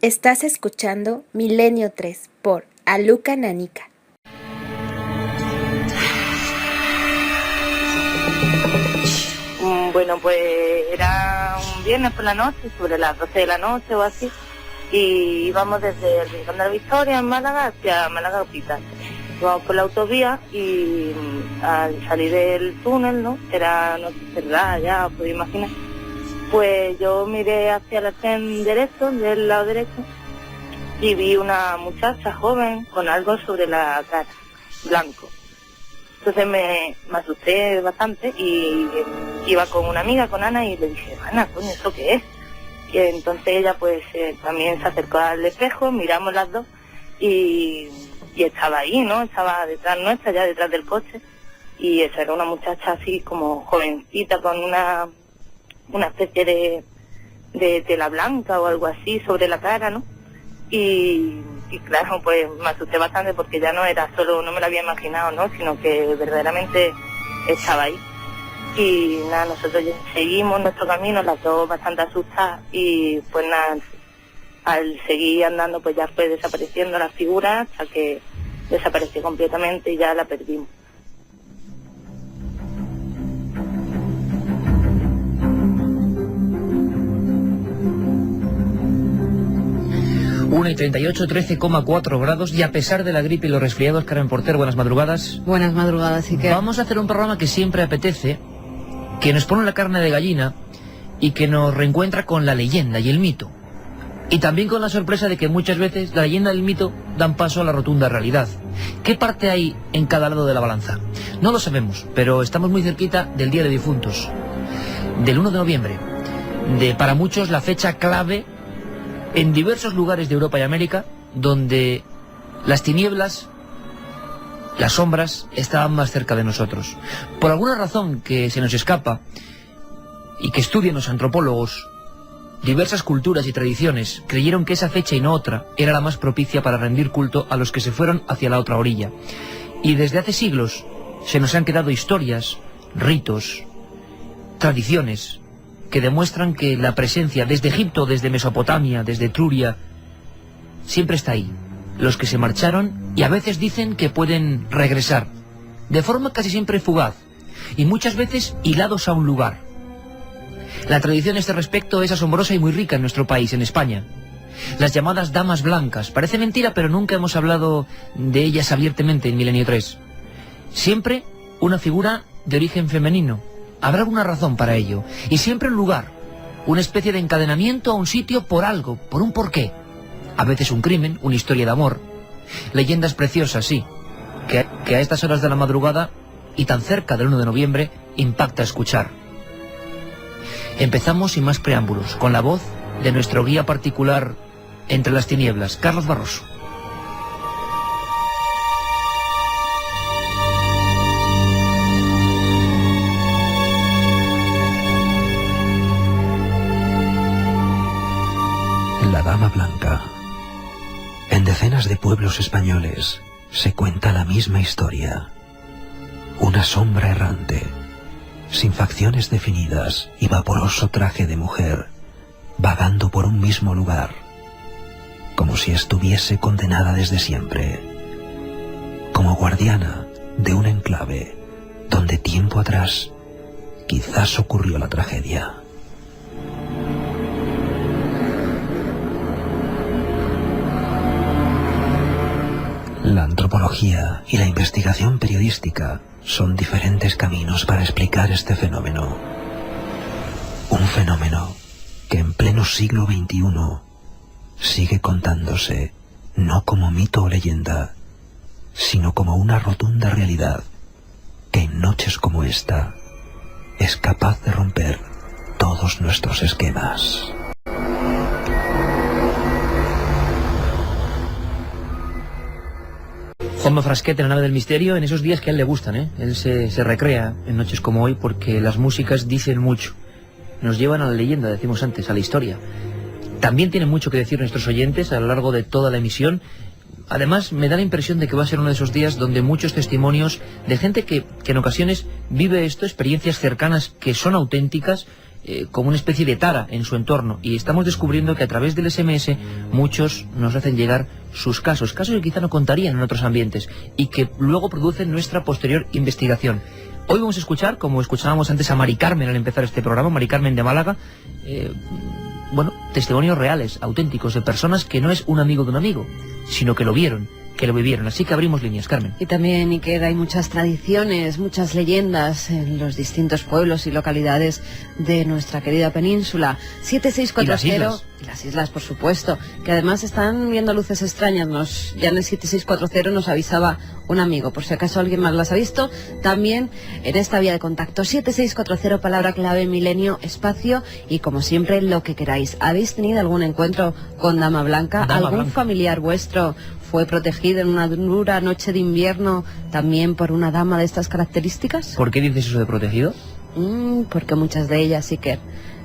Estás escuchando Milenio 3 por Aluca Nanica. Bueno, pues era un viernes por la noche, sobre las 12 de la noche o así, y íbamos desde el Rincón de la Victoria en Málaga hacia Málaga Hospital. Íbamos por la autovía y al salir del túnel, ¿no? Era noche cerrada ya, os podéis imaginar. Pues yo miré hacia el andén derecho, del lado derecho, y vi una muchacha joven con algo sobre la cara, blanco. Entonces me asusté bastante y iba con una amiga, con Ana, y le dije, Ana, coño, ¿eso qué es? Y entonces ella pues también se acercó al espejo, miramos las dos y estaba ahí, ¿no? Estaba detrás nuestra, ya detrás del coche, y esa era una muchacha así como jovencita con una especie de tela blanca o algo así sobre la cara, ¿no? Y claro, pues me asusté bastante porque ya no era solo, no me lo había imaginado, ¿no? Sino que verdaderamente estaba ahí. Y nada, nosotros ya seguimos nuestro camino, las dos bastante asustadas, y pues nada, al seguir andando pues ya fue desapareciendo la figura hasta que desapareció completamente y ya la perdimos. 1:38, 13,4 grados, y a pesar de la gripe y los resfriados, Carmen Porter, buenas madrugadas. Buenas madrugadas, Iker. Vamos a hacer un programa que siempre apetece, que nos pone la carne de gallina y que nos reencuentra con la leyenda y el mito. Y también con la sorpresa de que muchas veces la leyenda y el mito dan paso a la rotunda realidad. ¿Qué parte hay en cada lado de la balanza? No lo sabemos, pero estamos muy cerquita del Día de Difuntos, del 1 de noviembre, de para muchos la fecha clave en diversos lugares de Europa y América, donde las tinieblas, las sombras, estaban más cerca de nosotros. Por alguna razón que se nos escapa y que estudian los antropólogos, diversas culturas y tradiciones creyeron que esa fecha y no otra era la más propicia para rendir culto a los que se fueron hacia la otra orilla. Y desde hace siglos se nos han quedado historias, ritos, tradiciones que demuestran que la presencia desde Egipto, desde Mesopotamia, desde Etruria, siempre está ahí. Los que se marcharon y a veces dicen que pueden regresar, de forma casi siempre fugaz, y muchas veces hilados a un lugar. La tradición a este respecto es asombrosa y muy rica en nuestro país, en España. Las llamadas damas blancas. Parece mentira, pero nunca hemos hablado de ellas abiertamente en Milenio 3. Siempre una figura de origen femenino. Habrá alguna razón para ello. Y siempre un lugar, una especie de encadenamiento a un sitio por algo, por un porqué. A veces un crimen, una historia de amor. Leyendas preciosas, sí, que a estas horas de la madrugada y tan cerca del 1 de noviembre impacta escuchar. Empezamos sin más preámbulos, con la voz de nuestro guía particular entre las tinieblas, Carlos Barroso. La Dama Blanca. En decenas de pueblos españoles se cuenta la misma historia. Una sombra errante, sin facciones definidas y vaporoso traje de mujer, vagando por un mismo lugar, como si estuviese condenada desde siempre, como guardiana de un enclave donde tiempo atrás quizás ocurrió la tragedia. La antropología y la investigación periodística son diferentes caminos para explicar este fenómeno. Un fenómeno que en pleno siglo XXI sigue contándose no como mito o leyenda, sino como una rotunda realidad que en noches como esta es capaz de romper todos nuestros esquemas. Juanma Frasquet en la nave del misterio, en esos días que a él le gustan, Él se recrea en noches como hoy porque las músicas dicen mucho. Nos llevan a la leyenda, decimos antes, a la historia. También tienen mucho que decir nuestros oyentes a lo largo de toda la emisión. Además, me da la impresión de que va a ser uno de esos días donde muchos testimonios de gente que en ocasiones vive esto, experiencias cercanas que son auténticas, como una especie de tara en su entorno, y estamos descubriendo que a través del SMS muchos nos hacen llegar sus casos que quizá no contarían en otros ambientes y que luego producen nuestra posterior investigación. Hoy vamos a escuchar, como escuchábamos antes a Mari Carmen al empezar este programa, Mari Carmen de Málaga, testimonios reales, auténticos, de personas que no es un amigo de un amigo, sino que lo vieron, que lo vivieron. Así que abrimos líneas, Carmen. Y también, Iker, hay muchas tradiciones, muchas leyendas en los distintos pueblos y localidades de nuestra querida península. 7640 y las islas, por supuesto, que además están viendo luces extrañas. Ya en el 7640 nos avisaba un amigo, por si acaso alguien más las ha visto, también en esta vía de contacto. 7640, palabra clave, milenio, espacio, y como siempre, lo que queráis. ¿Habéis tenido algún encuentro con Dama Blanca? ¿Algún familiar vuestro fue protegido en una dura noche de invierno también por una dama de estas características? ¿Por qué dices eso de protegido? Porque muchas de ellas, Iker,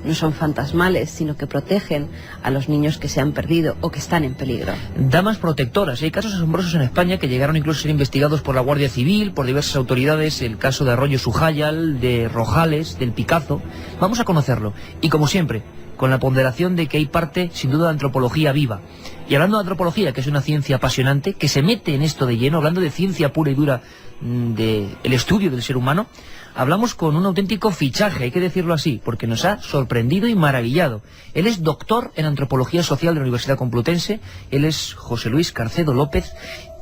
no son fantasmales, sino que protegen a los niños que se han perdido o que están en peligro. Damas protectoras. Hay casos asombrosos en España que llegaron incluso a ser investigados por la Guardia Civil, por diversas autoridades. El caso de Arroyo Sujayal, de Rojales, del Picazo. Vamos a conocerlo. Y como siempre, con la ponderación de que hay parte, sin duda, de antropología viva. Y hablando de antropología, que es una ciencia apasionante, que se mete en esto de lleno, hablando de ciencia pura y dura, del estudio del ser humano, hablamos con un auténtico fichaje, hay que decirlo así, porque nos ha sorprendido y maravillado. Él es doctor en antropología social de la Universidad Complutense, él es José Luis Carcedo López,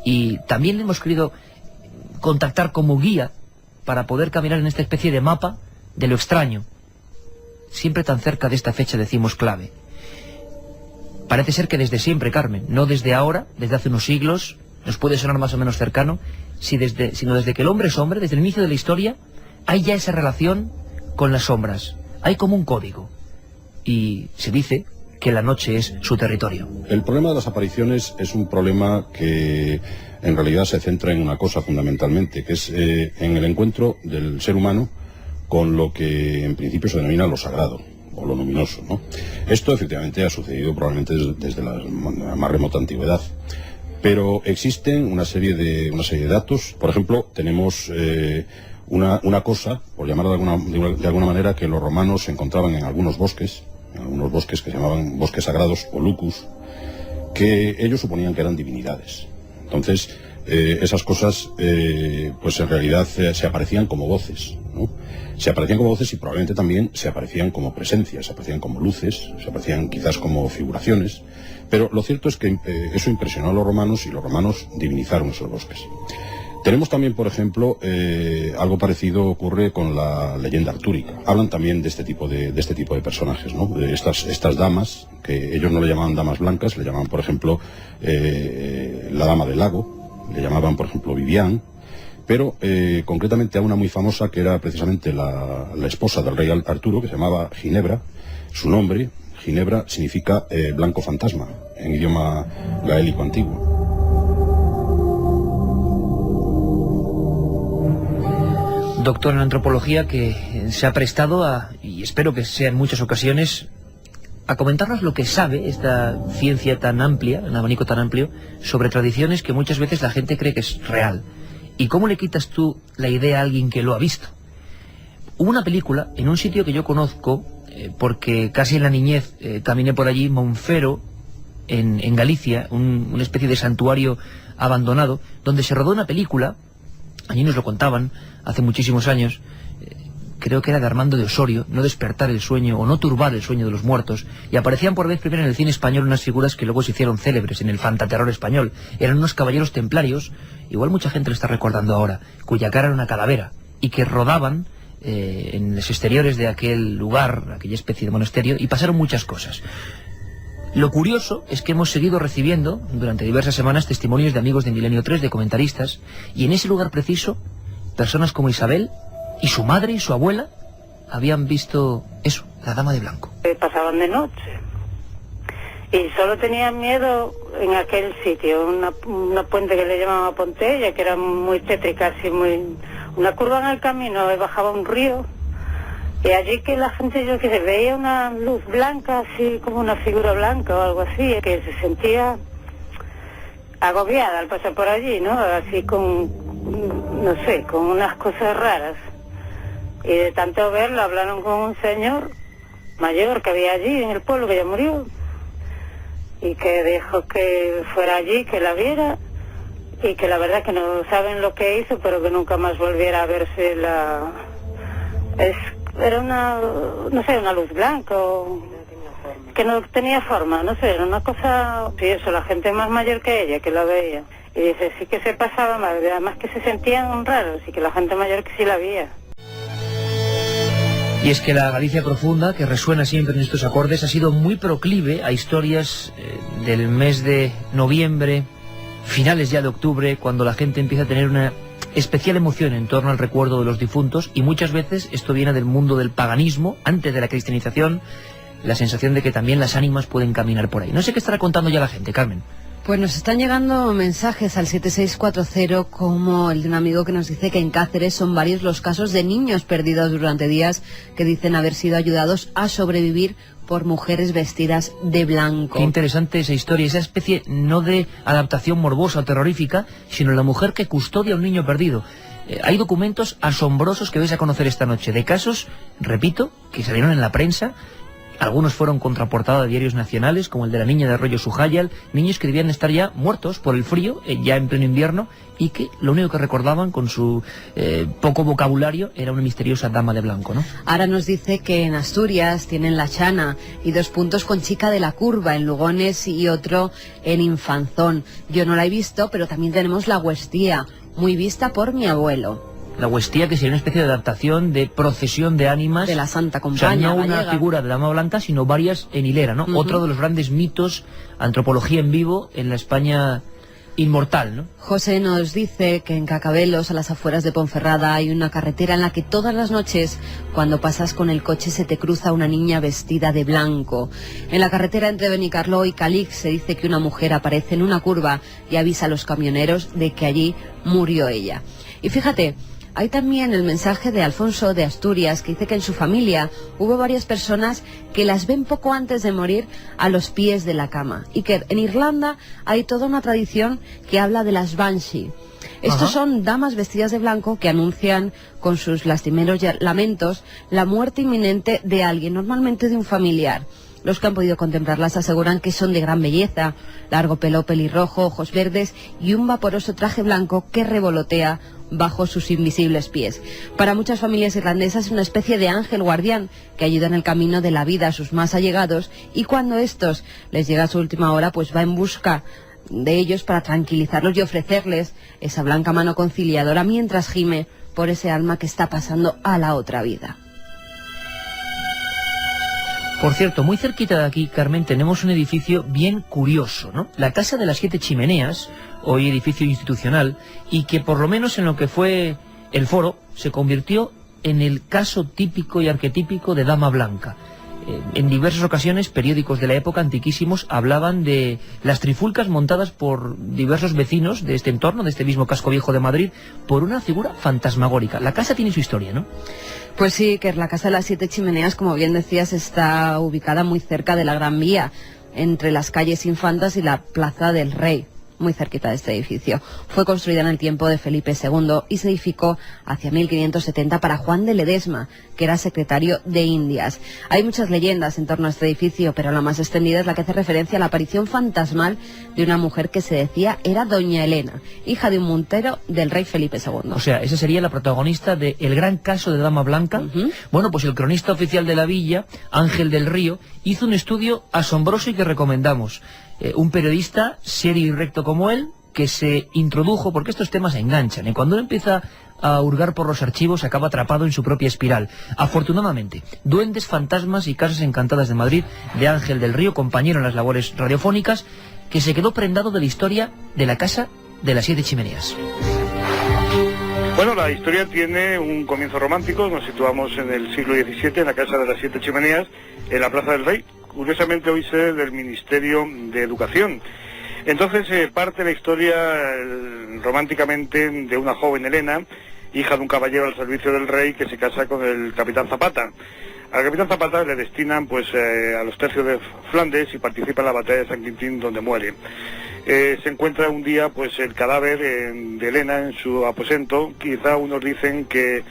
y también le hemos querido contactar como guía para poder caminar en esta especie de mapa de lo extraño. Siempre tan cerca de esta fecha decimos clave. Parece ser que desde siempre, Carmen, no desde ahora, desde hace unos siglos, nos puede sonar más o menos cercano, sino desde que el hombre es hombre, desde el inicio de la historia, hay ya esa relación con las sombras. Hay como un código. Y se dice que la noche es su territorio. El problema de las apariciones es un problema que en realidad se centra en una cosa fundamentalmente, que es en el encuentro del ser humano con lo que en principio se denomina lo sagrado o lo luminoso, ¿no? Esto efectivamente ha sucedido probablemente desde la más remota antigüedad, pero existen una serie de datos. Por ejemplo, tenemos una cosa, por llamarla de alguna manera, que los romanos encontraban en algunos bosques que se llamaban bosques sagrados o lucus, que ellos suponían que eran divinidades. Entonces, esas cosas, pues en realidad se aparecían como voces, ¿no? Se aparecían como voces y probablemente también se aparecían como presencias, se aparecían como luces, se aparecían quizás como figuraciones, pero lo cierto es que eso impresionó a los romanos y los romanos divinizaron esos bosques. Tenemos también, por ejemplo, algo parecido ocurre con la leyenda artúrica. Hablan también de este tipo de personajes, ¿no? De estas damas, que ellos no le llamaban damas blancas, le llamaban, por ejemplo, la dama del lago, le llamaban, por ejemplo, Vivian, pero concretamente a una muy famosa que era precisamente la esposa del rey Arturo, que se llamaba Ginebra. Su nombre, Ginebra, significa blanco fantasma, en idioma gaélico antiguo. Doctor en antropología que se ha prestado y espero que sea en muchas ocasiones, a comentarnos lo que sabe esta ciencia tan amplia, un abanico tan amplio, sobre tradiciones que muchas veces la gente cree que es real. ¿Y cómo le quitas tú la idea a alguien que lo ha visto? Hubo una película en un sitio que yo conozco, porque casi en la niñez caminé por allí, Monfero, en Galicia, una especie de santuario abandonado, donde se rodó una película. Allí nos lo contaban, hace muchísimos años, creo que era de Armando de Osorio, no despertar el sueño o no turbar el sueño de los muertos, y aparecían por vez primera en el cine español unas figuras que luego se hicieron célebres en el fantaterror español. Eran unos caballeros templarios, igual mucha gente lo está recordando ahora, cuya cara era una calavera, y que rodaban en los exteriores de aquel lugar, aquella especie de monasterio, y pasaron muchas cosas. Lo curioso es que hemos seguido recibiendo durante diversas semanas testimonios de amigos de Milenio 3, de comentaristas, y en ese lugar preciso, personas como Isabel y su madre y su abuela habían visto eso, la dama de blanco. Pasaban de noche y solo tenían miedo en aquel sitio, una puente que le llamaban Pontella, que era muy tétrica, así una curva en el camino, bajaba un río. Y allí que la gente, yo que se veía una luz blanca, así como una figura blanca o algo así, que se sentía agobiada al pasar por allí, ¿no? Así con, no sé, con unas cosas raras. Y de tanto verlo, hablaron con un señor mayor que había allí en el pueblo, que ya murió, y que dijo que fuera allí, que la viera, y que la verdad que no saben lo que hizo, pero que nunca más volviera a verse era una luz blanca, que no tenía forma, no sé, era una cosa, sí, eso, la gente más mayor que ella, que la veía. Y dice, sí que se pasaba mal, además que se sentían raros, y que la gente mayor que sí la veía. Y es que la Galicia profunda, que resuena siempre en estos acordes, ha sido muy proclive a historias del mes de noviembre, finales ya de octubre, cuando la gente empieza a tener una especial emoción en torno al recuerdo de los difuntos, y muchas veces esto viene del mundo del paganismo, antes de la cristianización, la sensación de que también las ánimas pueden caminar por ahí. No sé qué estará contando ya la gente, Carmen. Pues nos están llegando mensajes al 7640, como el de un amigo que nos dice que en Cáceres son varios los casos de niños perdidos durante días que dicen haber sido ayudados a sobrevivir por mujeres vestidas de blanco. Qué interesante esa historia, esa especie no de adaptación morbosa o terrorífica, sino la mujer que custodia a un niño perdido. Hay documentos asombrosos que vais a conocer esta noche, de casos, repito, que salieron en la prensa. Algunos fueron contraportada de diarios nacionales, como el de la niña de Arroyo Sujayal, niños que debían estar ya muertos por el frío, ya en pleno invierno, y que lo único que recordaban con su poco vocabulario era una misteriosa dama de blanco, ¿no? Ahora nos dice que en Asturias tienen La Chana y 2 puntos con Chica de la Curva en Lugones y otro en Infanzón. Yo no la he visto, pero también tenemos La Huestía, muy vista por mi abuelo. La Huestía, que sería una especie de adaptación de procesión de ánimas de la Santa Compañía. O sea, no gallega. una figura de dama blanca, sino varias en hilera, ¿no? Otro de los grandes mitos, antropología en vivo en la España inmortal, ¿no? José nos dice que en Cacabelos, a las afueras de Ponferrada, hay una carretera en la que todas las noches, cuando pasas con el coche, se te cruza una niña vestida de blanco. En la carretera entre Benicarló y Calix se dice que una mujer aparece en una curva y avisa a los camioneros de que allí murió ella. Y fíjate, hay también el mensaje de Alfonso de Asturias, que dice que en su familia hubo varias personas que las ven poco antes de morir a los pies de la cama, y que en Irlanda hay toda una tradición que habla de las Banshee. Estos son damas vestidas de blanco que anuncian con sus lastimeros lamentos la muerte inminente de alguien, normalmente de un familiar. Los que han podido contemplarlas aseguran que son de gran belleza, largo pelo pelirrojo, ojos verdes y un vaporoso traje blanco que revolotea bajo sus invisibles pies. Para muchas familias irlandesas es una especie de ángel guardián que ayuda en el camino de la vida a sus más allegados, y cuando estos les llega a su última hora, pues va en busca de ellos para tranquilizarlos y ofrecerles esa blanca mano conciliadora mientras gime por ese alma que está pasando a la otra vida. Por cierto, muy cerquita de aquí, Carmen, tenemos un edificio bien curioso, ¿no? La Casa de las 7 Chimeneas, hoy edificio institucional, y que por lo menos en lo que fue el foro, se convirtió en el caso típico y arquetípico de dama blanca. En diversas ocasiones, periódicos de la época, antiquísimos, hablaban de las trifulcas montadas por diversos vecinos de este entorno, de este mismo casco viejo de Madrid, por una figura fantasmagórica. La casa tiene su historia, ¿no? Pues sí, que la Casa de las 7 Chimeneas, como bien decías, está ubicada muy cerca de la Gran Vía, entre las calles Infantas y la Plaza del Rey, muy cerquita de este edificio. Fue construida en el tiempo de Felipe II y se edificó hacia 1570 para Juan de Ledesma, que era secretario de Indias. Hay muchas leyendas en torno a este edificio, pero la más extendida es la que hace referencia a la aparición fantasmal de una mujer que se decía era Doña Elena, hija de un montero del rey Felipe II. O sea, esa sería la protagonista de El gran caso de Dama Blanca. Bueno, pues el cronista oficial de la villa, Ángel del Río, hizo un estudio asombroso y que recomendamos. Un periodista serio y recto como él, que se introdujo, porque estos temas enganchan, y cuando uno empieza a hurgar por los archivos acaba atrapado en su propia espiral. Afortunadamente, Duendes, fantasmas y casas encantadas de Madrid, de Ángel del Río, compañero en las labores radiofónicas, que se quedó prendado de la historia de la Casa de las 7 Chimeneas. Bueno, la historia tiene un comienzo romántico. Nos situamos en el siglo XVII, en la Casa de las 7 Chimeneas, en la Plaza del Rey. Curiosamente hoy sede del Ministerio de Educación. Entonces parte la historia románticamente de una joven Elena, hija de un caballero al servicio del rey, que se casa con el capitán Zapata. Al capitán Zapata le destinan pues a los tercios de Flandes y participa en la batalla de San Quintín, donde muere. Se encuentra un día pues el cadáver de Elena en su aposento. Quizá unos dicen que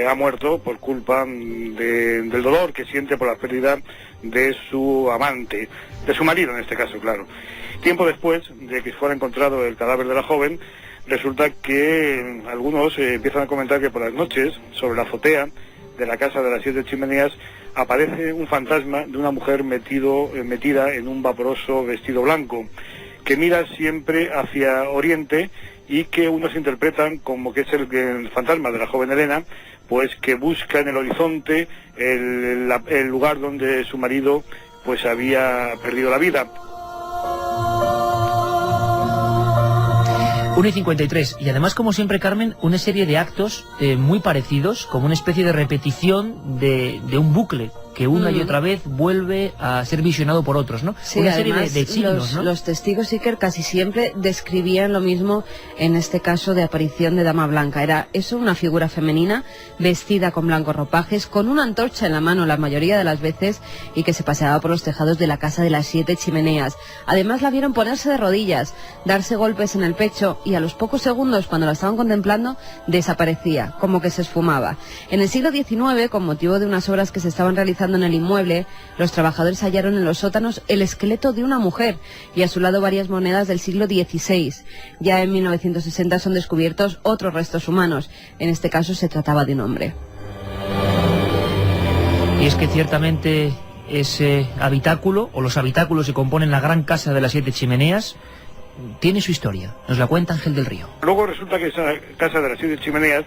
ha muerto por culpa del dolor que siente por la pérdida de su amante, de su marido en este caso, claro. Tiempo después de que fuera encontrado el cadáver de la joven, resulta que algunos empiezan a comentar que por las noches, sobre la azotea de la casa de las 7 chimeneas, aparece un fantasma de una mujer metida en un vaporoso vestido blanco, que mira siempre hacia oriente y que unos interpretan como que es el fantasma de la joven Elena, pues que busca en el horizonte el lugar donde su marido pues había perdido la vida. 1:53, y además, como siempre, Carmen, una serie de actos muy parecidos, como una especie de repetición de un bucle que una y otra vez vuelve a ser visionado por otros, ¿no? Sí, una además, serie de signos, ¿no? Los testigos, Iker, casi siempre describían lo mismo en este caso de aparición de Dama Blanca. Era eso, una figura femenina vestida con blancos ropajes, con una antorcha en la mano la mayoría de las veces, y que se paseaba por los tejados de la casa de las 7 chimeneas. Además, la vieron ponerse de rodillas, darse golpes en el pecho, y a los pocos segundos, cuando la estaban contemplando, desaparecía, como que se esfumaba. En el siglo XIX, con motivo de unas obras que se estaban realizando en el inmueble, los trabajadores hallaron en los sótanos el esqueleto de una mujer y a su lado varias monedas del siglo XVI. Ya en 1960 son descubiertos otros restos humanos. En este caso se trataba de un hombre. Y es que ciertamente ese habitáculo, o los habitáculos que componen la gran casa de las 7 chimeneas, tiene su historia. Nos la cuenta Ángel del Río. Luego resulta que esa casa de las 7 chimeneas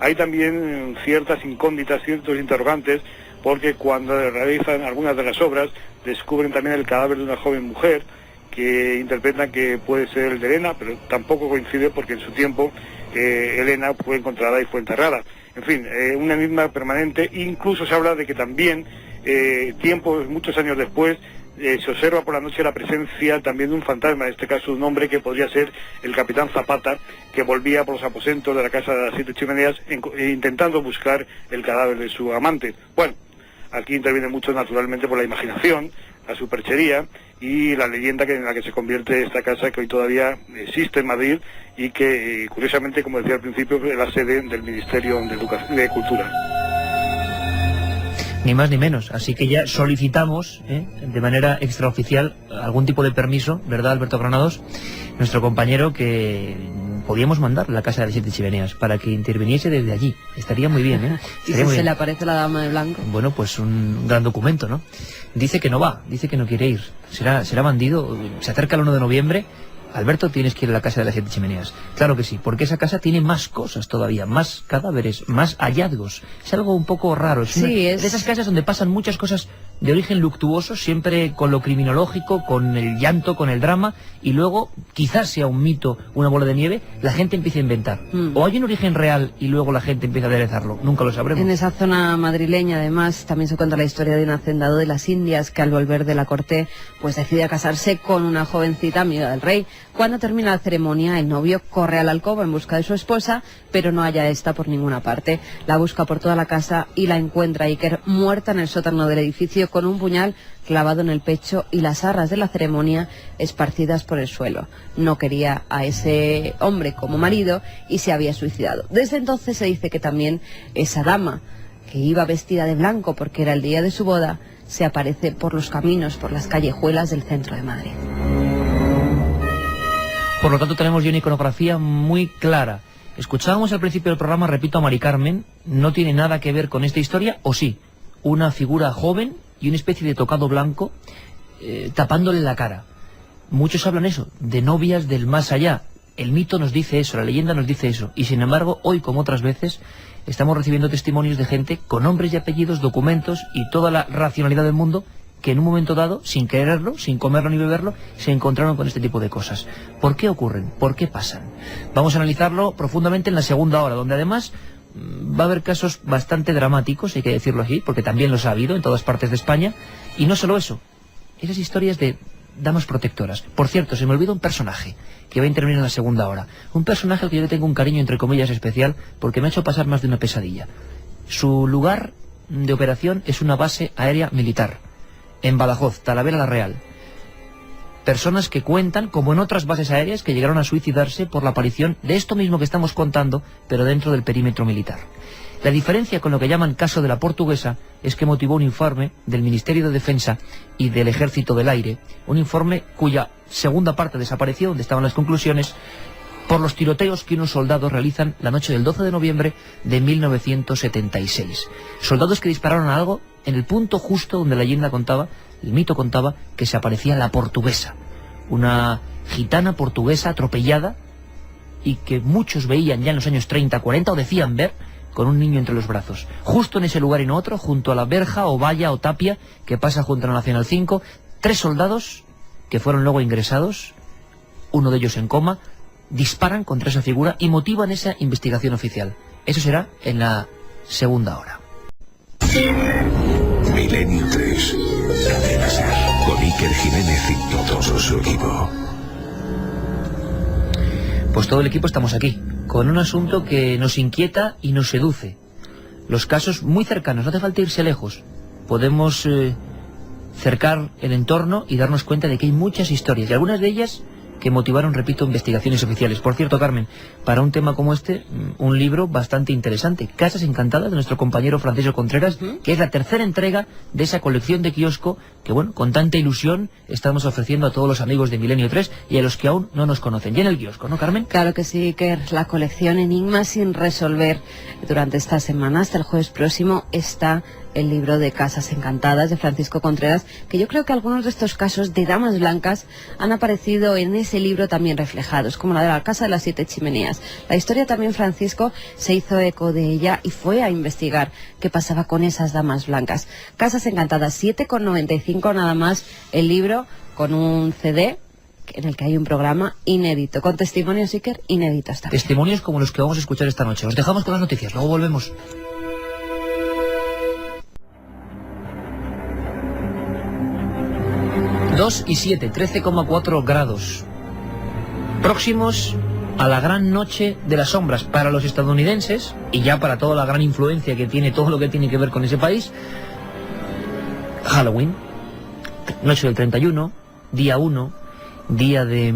hay también ciertas incógnitas, ciertos interrogantes, porque cuando realizan algunas de las obras descubren también el cadáver de una joven mujer que interpretan que puede ser el de Elena, pero tampoco coincide porque en su tiempo Elena fue encontrada y fue enterrada. En fin, un enigma permanente. Incluso se habla de que también muchos años después, se observa por la noche la presencia también de un fantasma, en este caso un hombre que podría ser el capitán Zapata, que volvía por los aposentos de la casa de las 7 chimeneas intentando buscar el cadáver de su amante. Bueno, aquí interviene mucho naturalmente por la imaginación, la superchería y la leyenda en la que se convierte esta casa, que hoy todavía existe en Madrid y que curiosamente, como decía al principio, es la sede del Ministerio de Cultura. Ni más ni menos, así que ya solicitamos de manera extraoficial algún tipo de permiso, ¿verdad, Alberto Granados? Nuestro compañero, que podíamos mandar la casa de las 7 chimeneas para que interviniese desde allí. Estaría muy bien, ¿eh? ¿Y si se le aparece la dama de blanco? Bueno, pues un gran documento, ¿no? Dice que no va, dice que no quiere ir. Será bandido. Se acerca el 1 de noviembre. Alberto, tienes que ir a la casa de las 7 chimeneas. Claro que sí, porque esa casa tiene más cosas todavía, más cadáveres, más hallazgos. Es algo un poco raro. Es de esas casas donde pasan muchas cosas de origen luctuoso, siempre con lo criminológico, con el llanto, con el drama, y luego, quizás sea un mito, una bola de nieve, la gente empieza a inventar. O hay un origen real y luego la gente empieza a aderezarlo. Nunca lo sabremos. En esa zona madrileña, además, también se cuenta la historia de un hacendado de las Indias que al volver de la corte, pues decide casarse con una jovencita amiga del rey. Cuando termina la ceremonia, el novio corre a la alcoba en busca de su esposa, pero no halla esta por ninguna parte. La busca por toda la casa y la encuentra Iker muerta en el sótano del edificio con un puñal clavado en el pecho y las arras de la ceremonia esparcidas por el suelo. No quería a ese hombre como marido y se había suicidado. Desde entonces se dice que también esa dama, que iba vestida de blanco porque era el día de su boda, se aparece por los caminos, por las callejuelas del centro de Madrid. Por lo tanto, tenemos ya una iconografía muy clara. Escuchábamos al principio del programa, repito, a Mari Carmen, no tiene nada que ver con esta historia, o sí, una figura joven y una especie de tocado blanco tapándole la cara. Muchos hablan eso, de novias del más allá. El mito nos dice eso, la leyenda nos dice eso, y sin embargo, hoy, como otras veces, estamos recibiendo testimonios de gente con nombres y apellidos, documentos y toda la racionalidad del mundo, que en un momento dado, sin quererlo, sin comerlo ni beberlo, se encontraron con este tipo de cosas. ¿Por qué ocurren? ¿Por qué pasan? Vamos a analizarlo profundamente en la segunda hora, donde además va a haber casos bastante dramáticos, hay que decirlo así, porque también los ha habido en todas partes de España, y no solo eso, esas historias de damas protectoras. Por cierto, se me olvida un personaje que va a intervenir en la segunda hora, un personaje al que yo le tengo un cariño entre comillas especial, porque me ha hecho pasar más de una pesadilla. Su lugar de operación es una base aérea militar en Badajoz, Talavera la Real. personas que cuentan, como en otras bases aéreas, que llegaron a suicidarse por la aparición de esto mismo que estamos contando, pero dentro del perímetro militar. La diferencia con lo que llaman caso de la Portuguesa es que motivó un informe del Ministerio de Defensa y del Ejército del Aire, un informe cuya segunda parte desapareció, donde estaban las conclusiones, por los tiroteos que unos soldados realizan la noche del 12 de noviembre de 1976. Soldados que dispararon a algo en el punto justo donde la leyenda contaba, el mito contaba, que se aparecía la Portuguesa, una gitana portuguesa atropellada y que muchos veían ya en los años 30, 40 o decían ver con un niño entre los brazos. Justo en ese lugar y no otro, junto a la verja o valla o tapia que pasa junto a la Nacional 5, 3 soldados que fueron luego ingresados, uno de ellos en coma, disparan contra esa figura y motivan esa investigación oficial. Eso será en la segunda hora. Milenio 3, Cadena Ser, con Iker Jiménez y todo su equipo. Pues todo el equipo estamos aquí, con un asunto que nos inquieta y nos seduce. Los casos muy cercanos, no hace falta irse lejos. Podemos cercar el entorno y darnos cuenta de que hay muchas historias, y algunas de ellas que motivaron, repito, investigaciones oficiales. Por cierto, Carmen, para un tema como este, un libro bastante interesante, Casas Encantadas, de nuestro compañero Francisco Contreras, que es la tercera entrega de esa colección de kiosco que, bueno, con tanta ilusión estamos ofreciendo a todos los amigos de Milenio 3 y a los que aún no nos conocen. Ya en el kiosco, ¿no, Carmen? Claro que sí, que la colección Enigmas sin resolver. Durante esta semana, hasta el jueves próximo, está el libro de Casas Encantadas de Francisco Contreras, que yo creo que algunos de estos casos de damas blancas han aparecido en ese libro también reflejados, como la de la Casa de las 7 Chimeneas. La historia también, Francisco se hizo eco de ella y fue a investigar qué pasaba con esas damas blancas. Casas Encantadas, 7,95 nada más el libro, con un CD en el que hay un programa inédito, con testimonios, Iker, inéditos también. Testimonios como los que vamos a escuchar esta noche. Os dejamos con las noticias, luego volvemos. 2 y 7, 13,4 grados. Próximos a la gran noche de las sombras para los estadounidenses y ya para toda la gran influencia que tiene todo lo que tiene que ver con ese país. Halloween, noche del 31, día 1, día de,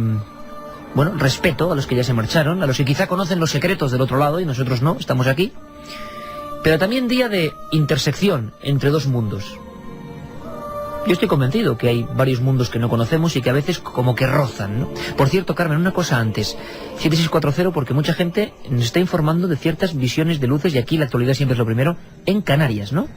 bueno, respeto a los que ya se marcharon, a los que quizá conocen los secretos del otro lado y nosotros no, estamos aquí. Pero también día de intersección entre dos mundos. Yo estoy convencido que hay varios mundos que no conocemos y que a veces como que rozan, ¿no? Por cierto, Carmen, una cosa antes. 7640, porque mucha gente nos está informando de ciertas visiones de luces, y aquí la actualidad siempre es lo primero, en Canarias, ¿no?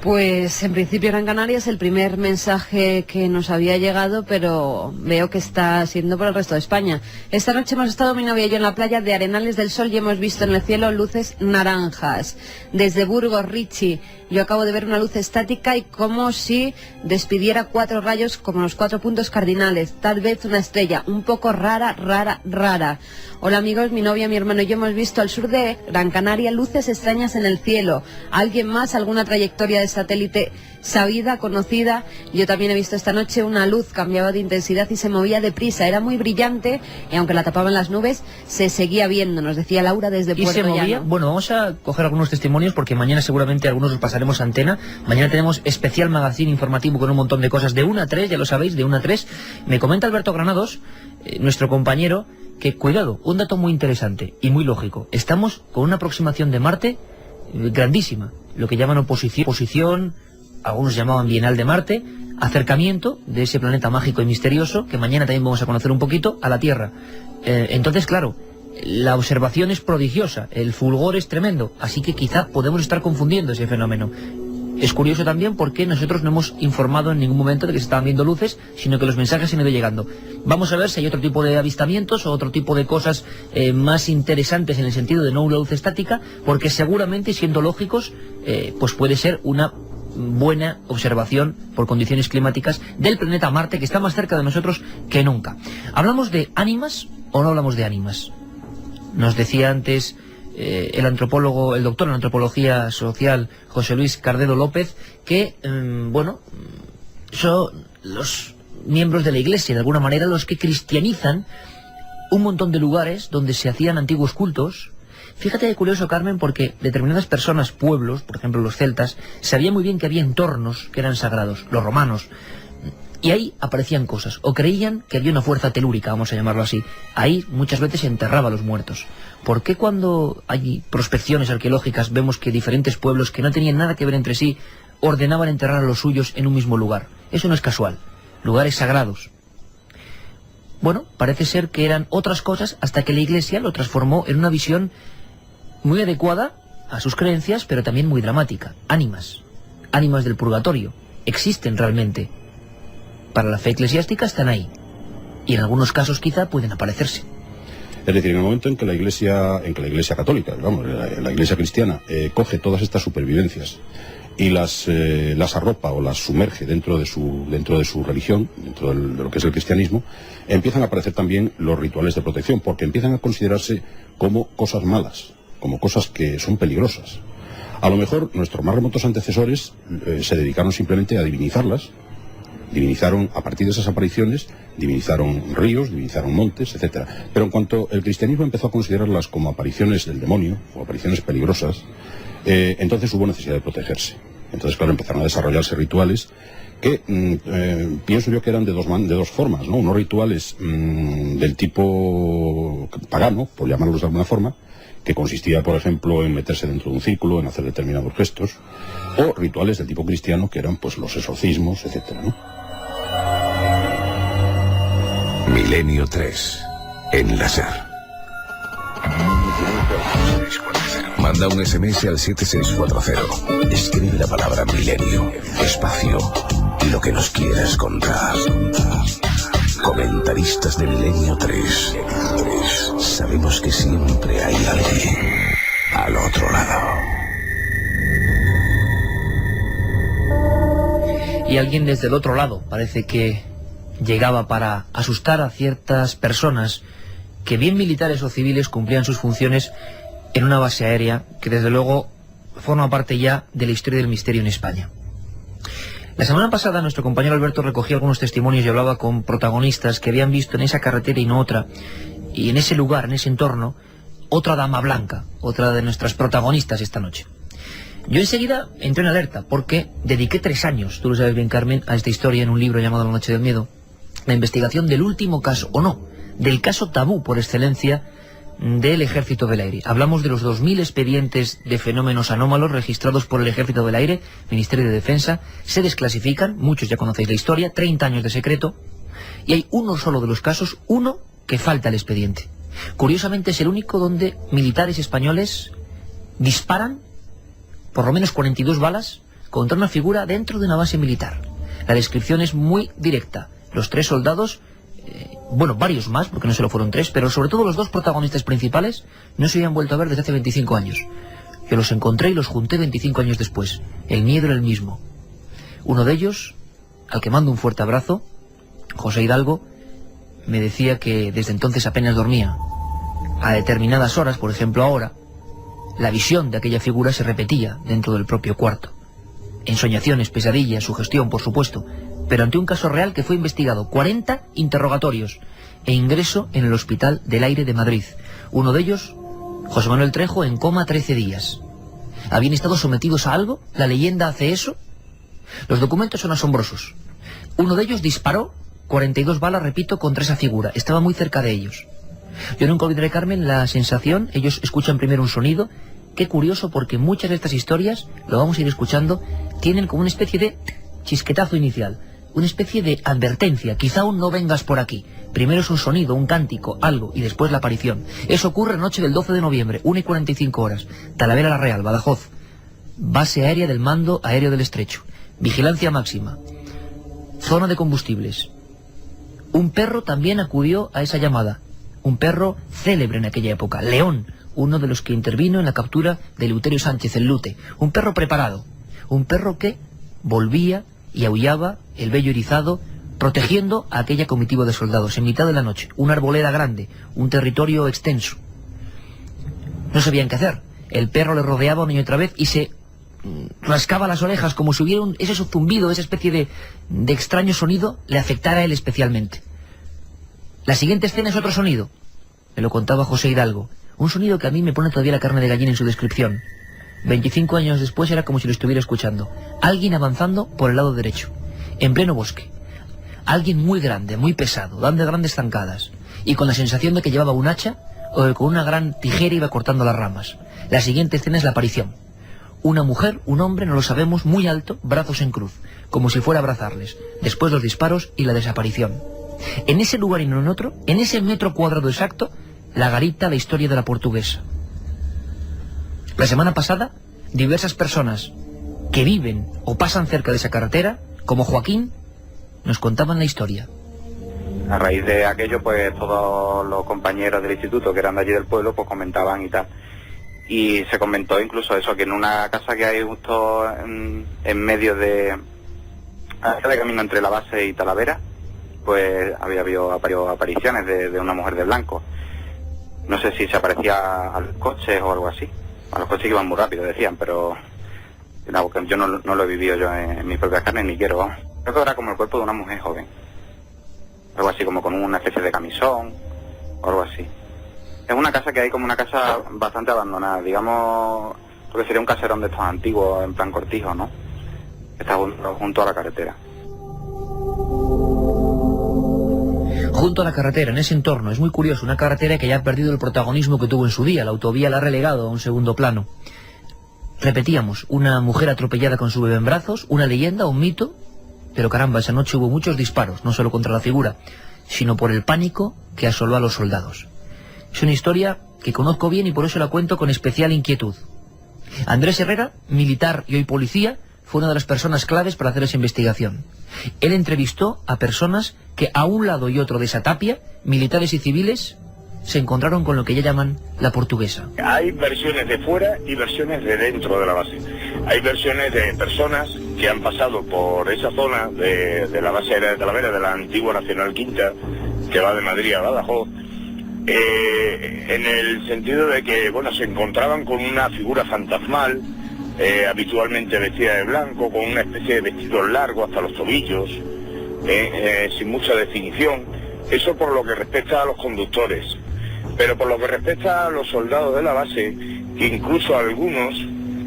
Pues en principio era en Canarias el primer mensaje que nos había llegado, pero veo que está siendo por el resto de España. Esta noche hemos estado mi novia y yo en la playa de Arenales del Sol y hemos visto en el cielo luces naranjas. Desde Burgos, Richie, yo acabo de ver una luz estática y como si despidiera 4 rayos como los 4 puntos cardinales. Tal vez una estrella, un poco rara. Hola amigos, mi novia, mi hermano y yo hemos visto al sur de Gran Canaria luces extrañas en el cielo. ¿Alguien más? ¿Alguna trayectoria de satélite sabida, conocida? Yo también he visto esta noche una luz, cambiaba de intensidad y se movía deprisa. Era muy brillante y aunque la tapaban las nubes, se seguía viendo, nos decía Laura desde Puerto Llano. ¿Y se movía? Bueno, vamos a coger algunos testimonios porque mañana seguramente algunos los pasaremos a antena. Mañana tenemos especial magazine informativo con un montón de cosas de 1 a 3, ya lo sabéis, de 1 a 3. Me comenta Alberto Granados, nuestro compañero, que, cuidado, un dato muy interesante y muy lógico. Estamos con una aproximación de Marte grandísima, lo que llaman oposición, algunos llamaban Bienal de Marte, acercamiento de ese planeta mágico y misterioso, que mañana también vamos a conocer un poquito, a la Tierra. Entonces, claro, la observación es prodigiosa, el fulgor es tremendo, así que quizá podemos estar confundiendo ese fenómeno. Es curioso también porque nosotros no hemos informado en ningún momento de que se estaban viendo luces, sino que los mensajes se han ido llegando. Vamos a ver si hay otro tipo de avistamientos o otro tipo de cosas más interesantes en el sentido de no una luz estática, porque seguramente, siendo lógicos, pues puede ser una buena observación por condiciones climáticas del planeta Marte, que está más cerca de nosotros que nunca. ¿Hablamos de ánimas o no hablamos de ánimas? Nos decía antes el antropólogo, el doctor en antropología social, José Luis Cardedo López, que, bueno, son los miembros de la Iglesia, de alguna manera, los que cristianizan un montón de lugares donde se hacían antiguos cultos. Fíjate qué curioso, Carmen, porque determinadas personas, pueblos, por ejemplo los celtas, sabían muy bien que había entornos que eran sagrados, los romanos, Y ahí aparecían cosas, o creían que había una fuerza telúrica, vamos a llamarlo así. Ahí muchas veces se enterraba a los muertos. ¿Por qué cuando hay prospecciones arqueológicas vemos que diferentes pueblos que no tenían nada que ver entre sí ordenaban enterrar a los suyos en un mismo lugar? Eso no es casual. Lugares sagrados. Bueno, parece ser que eran otras cosas hasta que la Iglesia lo transformó en una visión muy adecuada a sus creencias, pero también muy dramática. Ánimas del purgatorio. Existen realmente. Para la fe eclesiástica están ahí. Y en algunos casos quizá pueden aparecerse. Es decir, en el momento en que la Iglesia católica, vamos, la Iglesia cristiana, coge todas estas supervivencias y las arropa o las sumerge dentro de su religión, dentro de lo que es el cristianismo, empiezan a aparecer también los rituales de protección, porque empiezan a considerarse como cosas malas, como cosas que son peligrosas. A lo mejor nuestros más remotos antecesores se dedicaron simplemente a divinizarlas. Divinizaron, a partir de esas apariciones, divinizaron ríos, divinizaron montes, etc. Pero en cuanto el cristianismo empezó a considerarlas como apariciones del demonio, o apariciones peligrosas, entonces hubo necesidad de protegerse. Entonces, claro, empezaron a desarrollarse rituales que pienso yo que eran de dos formas, ¿no? Unos rituales del tipo pagano, por llamarlos de alguna forma, que consistía, por ejemplo, en meterse dentro de un círculo, en hacer determinados gestos, o rituales del tipo cristiano, que eran pues los exorcismos, etcétera, ¿no? Milenio 3, en la SER. Manda un SMS al 7640. Escribe la palabra milenio, espacio, y lo que nos quieras contar. Comentaristas de Milenio 3. Sabemos que siempre hay alguien al otro lado. Y alguien desde el otro lado parece que llegaba para asustar a ciertas personas que, bien militares o civiles, cumplían sus funciones en una base aérea que desde luego forma parte ya de la historia del misterio en España. La semana pasada nuestro compañero Alberto recogía algunos testimonios y hablaba con protagonistas que habían visto en esa carretera y no otra, y en ese lugar, en ese entorno, otra dama blanca, otra de nuestras protagonistas esta noche. Yo enseguida entré en alerta porque dediqué 3 años, tú lo sabes bien, Carmen, a esta historia en un libro llamado La Noche del Miedo, la investigación del último caso, o no, del caso tabú por excelencia del Ejército del Aire. Hablamos de los 2000 expedientes de fenómenos anómalos registrados por el Ejército del Aire, Ministerio de Defensa, se desclasifican, muchos ya conocéis la historia, 30 años de secreto, y hay uno solo de los casos, uno que falta el expediente. Curiosamente es el único donde militares españoles disparan por lo menos 42 balas contra una figura dentro de una base militar. La descripción es muy directa. Los 3 soldados, bueno, varios más, porque no solo fueron 3, pero sobre todo los 2 protagonistas principales no se habían vuelto a ver desde hace 25 años. Yo los encontré y los junté 25 años después. El miedo era el mismo. Uno de ellos, al que mando un fuerte abrazo, José Hidalgo, me decía que desde entonces apenas dormía. A determinadas horas, por ejemplo ahora, la visión de aquella figura se repetía dentro del propio cuarto. Ensoñaciones, pesadillas, sugestión, por supuesto, pero ante un caso real que fue investigado, 40 interrogatorios e ingreso en el Hospital del Aire de Madrid. Uno de ellos, José Manuel Trejo, en coma 13 días. ¿Habían estado sometidos a algo? ¿La leyenda hace eso? Los documentos son asombrosos. Uno de ellos disparó 42 balas, repito, contra esa figura. Estaba muy cerca de ellos. Yo nunca olvidaré, Carmen, la sensación. Ellos escuchan primero un sonido. Qué curioso, porque muchas de estas historias, lo vamos a ir escuchando, tienen como una especie de chisquetazo inicial, una especie de advertencia. Quizá aún no vengas por aquí. Primero es un sonido, un cántico, algo, y después la aparición. Eso ocurre la noche del 12 de noviembre, 1:45 horas. Talavera la Real, Badajoz. Base aérea del Mando Aéreo del Estrecho. Vigilancia máxima. Zona de combustibles. Un perro también acudió a esa llamada. Un perro célebre en aquella época, León, uno de los que intervino en la captura de Eleuterio Sánchez, el Lute. Un perro preparado, un perro que volvía y aullaba, el vello erizado, protegiendo a aquella comitiva de soldados en mitad de la noche. Una arboleda grande, un territorio extenso. No sabían qué hacer. El perro le rodeaba una y otra vez y se rascaba las orejas como si hubiera ese zumbido, esa especie de extraño sonido, le afectara a él especialmente. La siguiente escena es otro sonido. Me lo contaba José Hidalgo. Un sonido que a mí me pone todavía la carne de gallina en su descripción. 25 años después era como si lo estuviera escuchando. Alguien avanzando por el lado derecho, en pleno bosque. alguien muy grande, muy pesado, dando grandes zancadas, y con la sensación de que llevaba un hacha o que con una gran tijera iba cortando las ramas. La siguiente escena es la aparición. Una mujer, un hombre, no lo sabemos, muy alto, brazos en cruz, como si fuera a abrazarles. Después los disparos y la desaparición. En ese lugar y no en otro, en ese metro cuadrado exacto, la garita, la historia de la portuguesa. La semana pasada, diversas personas que viven o pasan cerca de esa carretera, como Joaquín, nos contaban la historia. A raíz de aquello, pues todos los compañeros del instituto que eran de allí del pueblo, pues comentaban y tal. Y se comentó incluso eso, que en una casa que hay justo en medio de camino entre la base y Talavera, pues había habido apariciones de una mujer de blanco. No sé si se aparecía a los coches o algo así. A los coches que iban muy rápido, decían, pero no, yo no lo he vivido yo en mis propias carnes, ni quiero, vamos. Creo que era como el cuerpo de una mujer joven. Algo así, como con una especie de camisón, o algo así. Es una casa que hay como una casa bastante abandonada, digamos, lo que sería un caserón de estos antiguos, en plan cortijo, ¿no? Está junto a la carretera. Junto a la carretera, en ese entorno, es muy curioso, una carretera que ya ha perdido el protagonismo que tuvo en su día, la autovía la ha relegado a un segundo plano. Repetíamos, una mujer atropellada con su bebé en brazos, una leyenda, un mito, pero caramba, esa noche hubo muchos disparos, no solo contra la figura, sino por el pánico que asoló a los soldados. Es una historia que conozco bien y por eso la cuento con especial inquietud. Andrés Herrera, militar y hoy policía, fue una de las personas claves para hacer esa investigación. Él entrevistó a personas que a un lado y otro de esa tapia, militares y civiles, se encontraron con lo que ya llaman la portuguesa. Hay versiones de fuera y versiones de dentro de la base. Hay versiones de personas que han pasado por esa zona de la base aérea de Talavera, de la antigua Nacional Quinta, que va de Madrid a Badajoz, en el sentido de que, bueno, se encontraban con una figura fantasmal, habitualmente vestida de blanco, con una especie de vestido largo hasta los tobillos, sin mucha definición. Eso por lo que respecta a los conductores. Pero por lo que respecta a los soldados de la base, que incluso algunos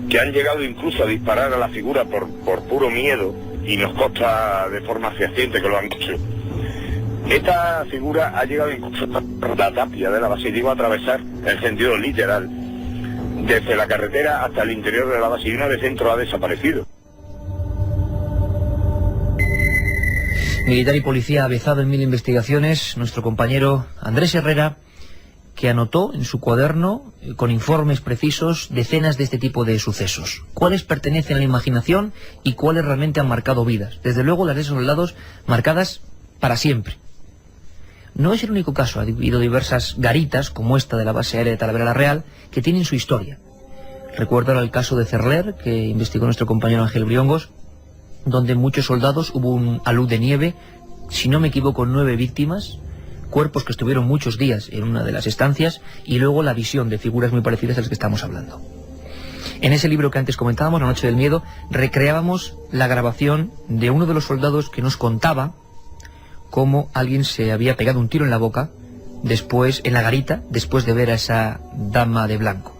que han llegado incluso a disparar a la figura por puro miedo, y nos consta de forma fehaciente que lo han hecho, esta figura ha llegado incluso a la tapia de la base, y digo atravesar en sentido literal, desde la carretera hasta el interior de la base, y una vez dentro ha desaparecido. Militar y policía avezado en 1000 investigaciones, nuestro compañero Andrés Herrera, que anotó en su cuaderno, con informes precisos, decenas de este tipo de sucesos. ¿Cuáles pertenecen a la imaginación y cuáles realmente han marcado vidas? Desde luego las de esos soldados marcadas para siempre. No es el único caso, ha habido diversas garitas, como esta de la base aérea de Talavera la Real, que tienen su historia. Recuerdo ahora el caso de Cerler, que investigó nuestro compañero Ángel Briongos, donde muchos soldados hubo un alud de nieve, si no me equivoco 9 víctimas, cuerpos que estuvieron muchos días en una de las estancias, y luego la visión de figuras muy parecidas a las que estamos hablando. En ese libro que antes comentábamos, La Noche del Miedo, recreábamos la grabación de uno de los soldados que nos contaba cómo alguien se había pegado un tiro en la boca después, en la garita, después de ver a esa dama de blanco.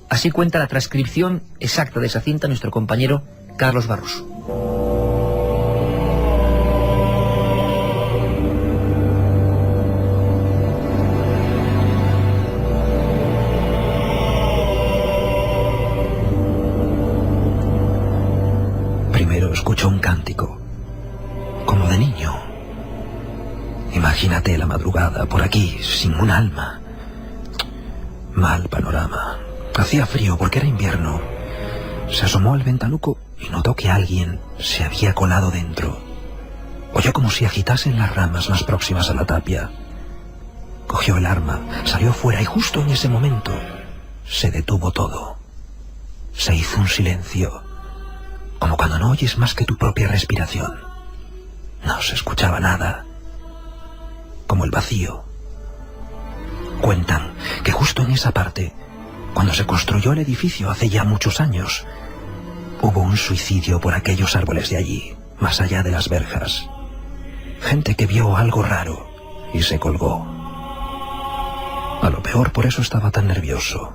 Así cuenta la transcripción exacta de esa cinta nuestro compañero Carlos Barroso. Primero escuchó un cántico, como de niño. Imagínate la madrugada por aquí, sin un alma. Mal panorama. Hacía frío porque era invierno. Se asomó al ventanuco y notó que alguien se había colado dentro. Oyó como si agitasen las ramas más próximas a la tapia. Cogió el arma, salió fuera y justo en ese momento se detuvo todo. Se hizo un silencio, como cuando no oyes más que tu propia respiración. No se escuchaba nada, como el vacío. Cuentan que justo en esa parte, cuando se construyó el edificio hace ya muchos años, hubo un suicidio por aquellos árboles de allí, más allá de las verjas. Gente que vio algo raro y se colgó. A lo peor por eso estaba tan nervioso.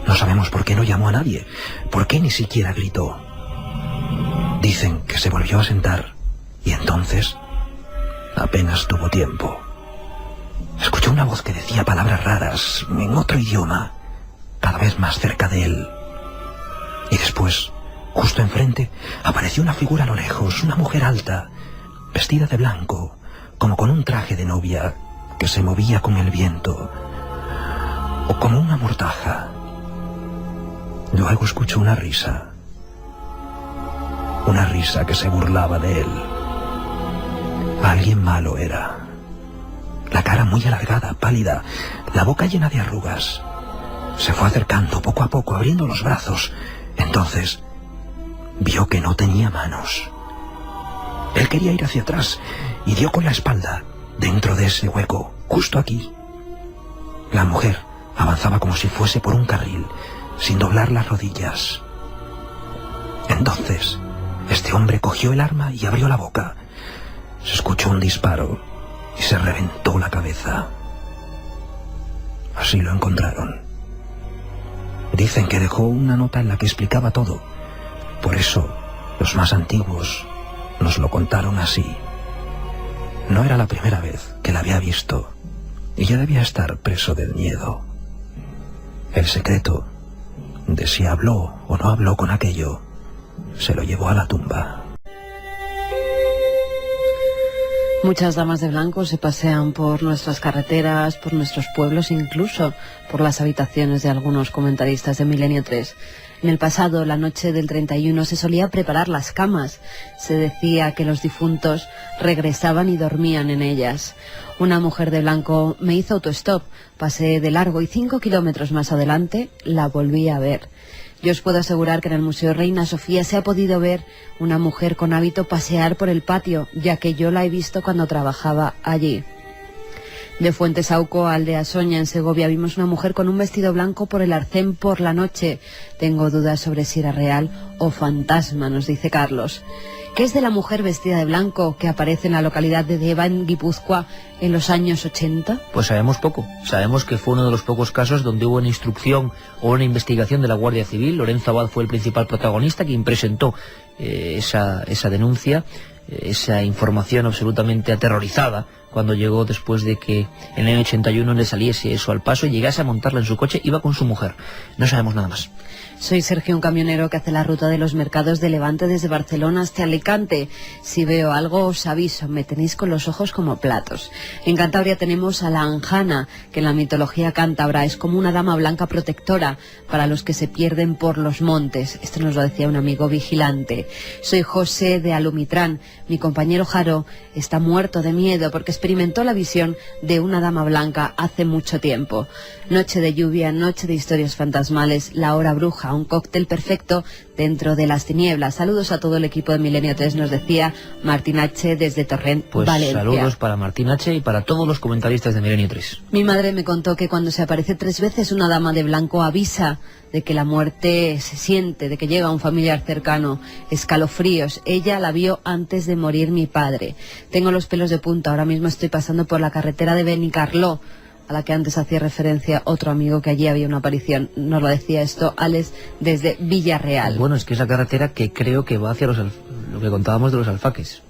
No sabemos por qué no llamó a nadie, por qué ni siquiera gritó. Dicen que se volvió a sentar Y entonces, apenas tuvo tiempo. Escuchó una voz que decía palabras raras, en otro idioma, cada vez más cerca de él. Y después, justo enfrente, apareció una figura a lo lejos, una mujer alta, vestida de blanco, como con un traje de novia que se movía con el viento, o como una mortaja. Luego escuchó una risa que se burlaba de él. Alguien malo era. La cara muy alargada, pálida, la boca llena de arrugas. Se fue acercando poco a poco, abriendo los brazos. Entonces, vio que no tenía manos. Él quería ir hacia atrás y dio con la espalda, dentro de ese hueco, justo aquí. La mujer avanzaba como si fuese por un carril, sin doblar las rodillas. Entonces, este hombre cogió el arma y abrió la boca. Se escuchó un disparo y se reventó la cabeza. Así lo encontraron. Dicen que dejó una nota en la que explicaba todo. Por eso, los más antiguos nos lo contaron así. No era la primera vez que la había visto, y ya debía estar preso del miedo. El secreto de si habló o no habló con aquello se lo llevó a la tumba. Muchas damas de blanco se pasean por nuestras carreteras, por nuestros pueblos, incluso por las habitaciones de algunos comentaristas de Milenio 3. En el pasado, la noche del 31, se solía preparar las camas. Se decía que los difuntos regresaban y dormían en ellas. Una mujer de blanco me hizo autostop, pasé de largo y 5 kilómetros más adelante la volví a ver. Yo os puedo asegurar que en el Museo Reina Sofía se ha podido ver una mujer con hábito pasear por el patio, ya que yo la he visto cuando trabajaba allí. De Fuentesauco a Aldeasoña, en Segovia, vimos una mujer con un vestido blanco por el arcén por la noche. Tengo dudas sobre si era real o fantasma, nos dice Carlos. ¿Qué es de la mujer vestida de blanco que aparece en la localidad de Deva, en Guipúzcoa, en los años 80? Pues sabemos poco. Sabemos que fue uno de los pocos casos donde hubo una instrucción o una investigación de la Guardia Civil. Lorenzo Abad fue el principal protagonista, quien presentó esa denuncia, esa información absolutamente aterrorizada, cuando llegó después de que en el año 81 le saliese eso al paso y llegase a montarla en su coche. Iba con su mujer. No sabemos nada más. Soy Sergio, un camionero que hace la ruta de los mercados de Levante desde Barcelona hasta Alicante. Si veo algo os aviso, me tenéis con los ojos como platos. En Cantabria tenemos a la Anjana, que en la mitología cántabra es como una dama blanca protectora para los que se pierden por los montes. Esto nos lo decía un amigo vigilante. Soy José de Alumitrán. Mi compañero Jaro está muerto de miedo porque experimentó la visión de una dama blanca hace mucho tiempo. Noche de lluvia, noche de historias fantasmales, la hora bruja, un cóctel perfecto dentro de las tinieblas. Saludos a todo el equipo de Milenio 3, nos decía Martín H. desde Torrent, pues Valencia. Saludos para Martín H. y para todos los comentaristas de Milenio 3. Mi madre me contó que cuando se aparece 3 veces una dama de blanco avisa de que la muerte se siente, de que llega un familiar cercano. Escalofríos. Ella la vio antes de morir mi padre. Tengo los pelos de punta. Ahora mismo estoy pasando por la carretera de Benicarló, a la que antes hacía referencia otro amigo, que allí había una aparición. Nos lo decía esto Alex desde Villarreal. Bueno, es que es la carretera que creo que va hacia lo que contábamos de los alfaques.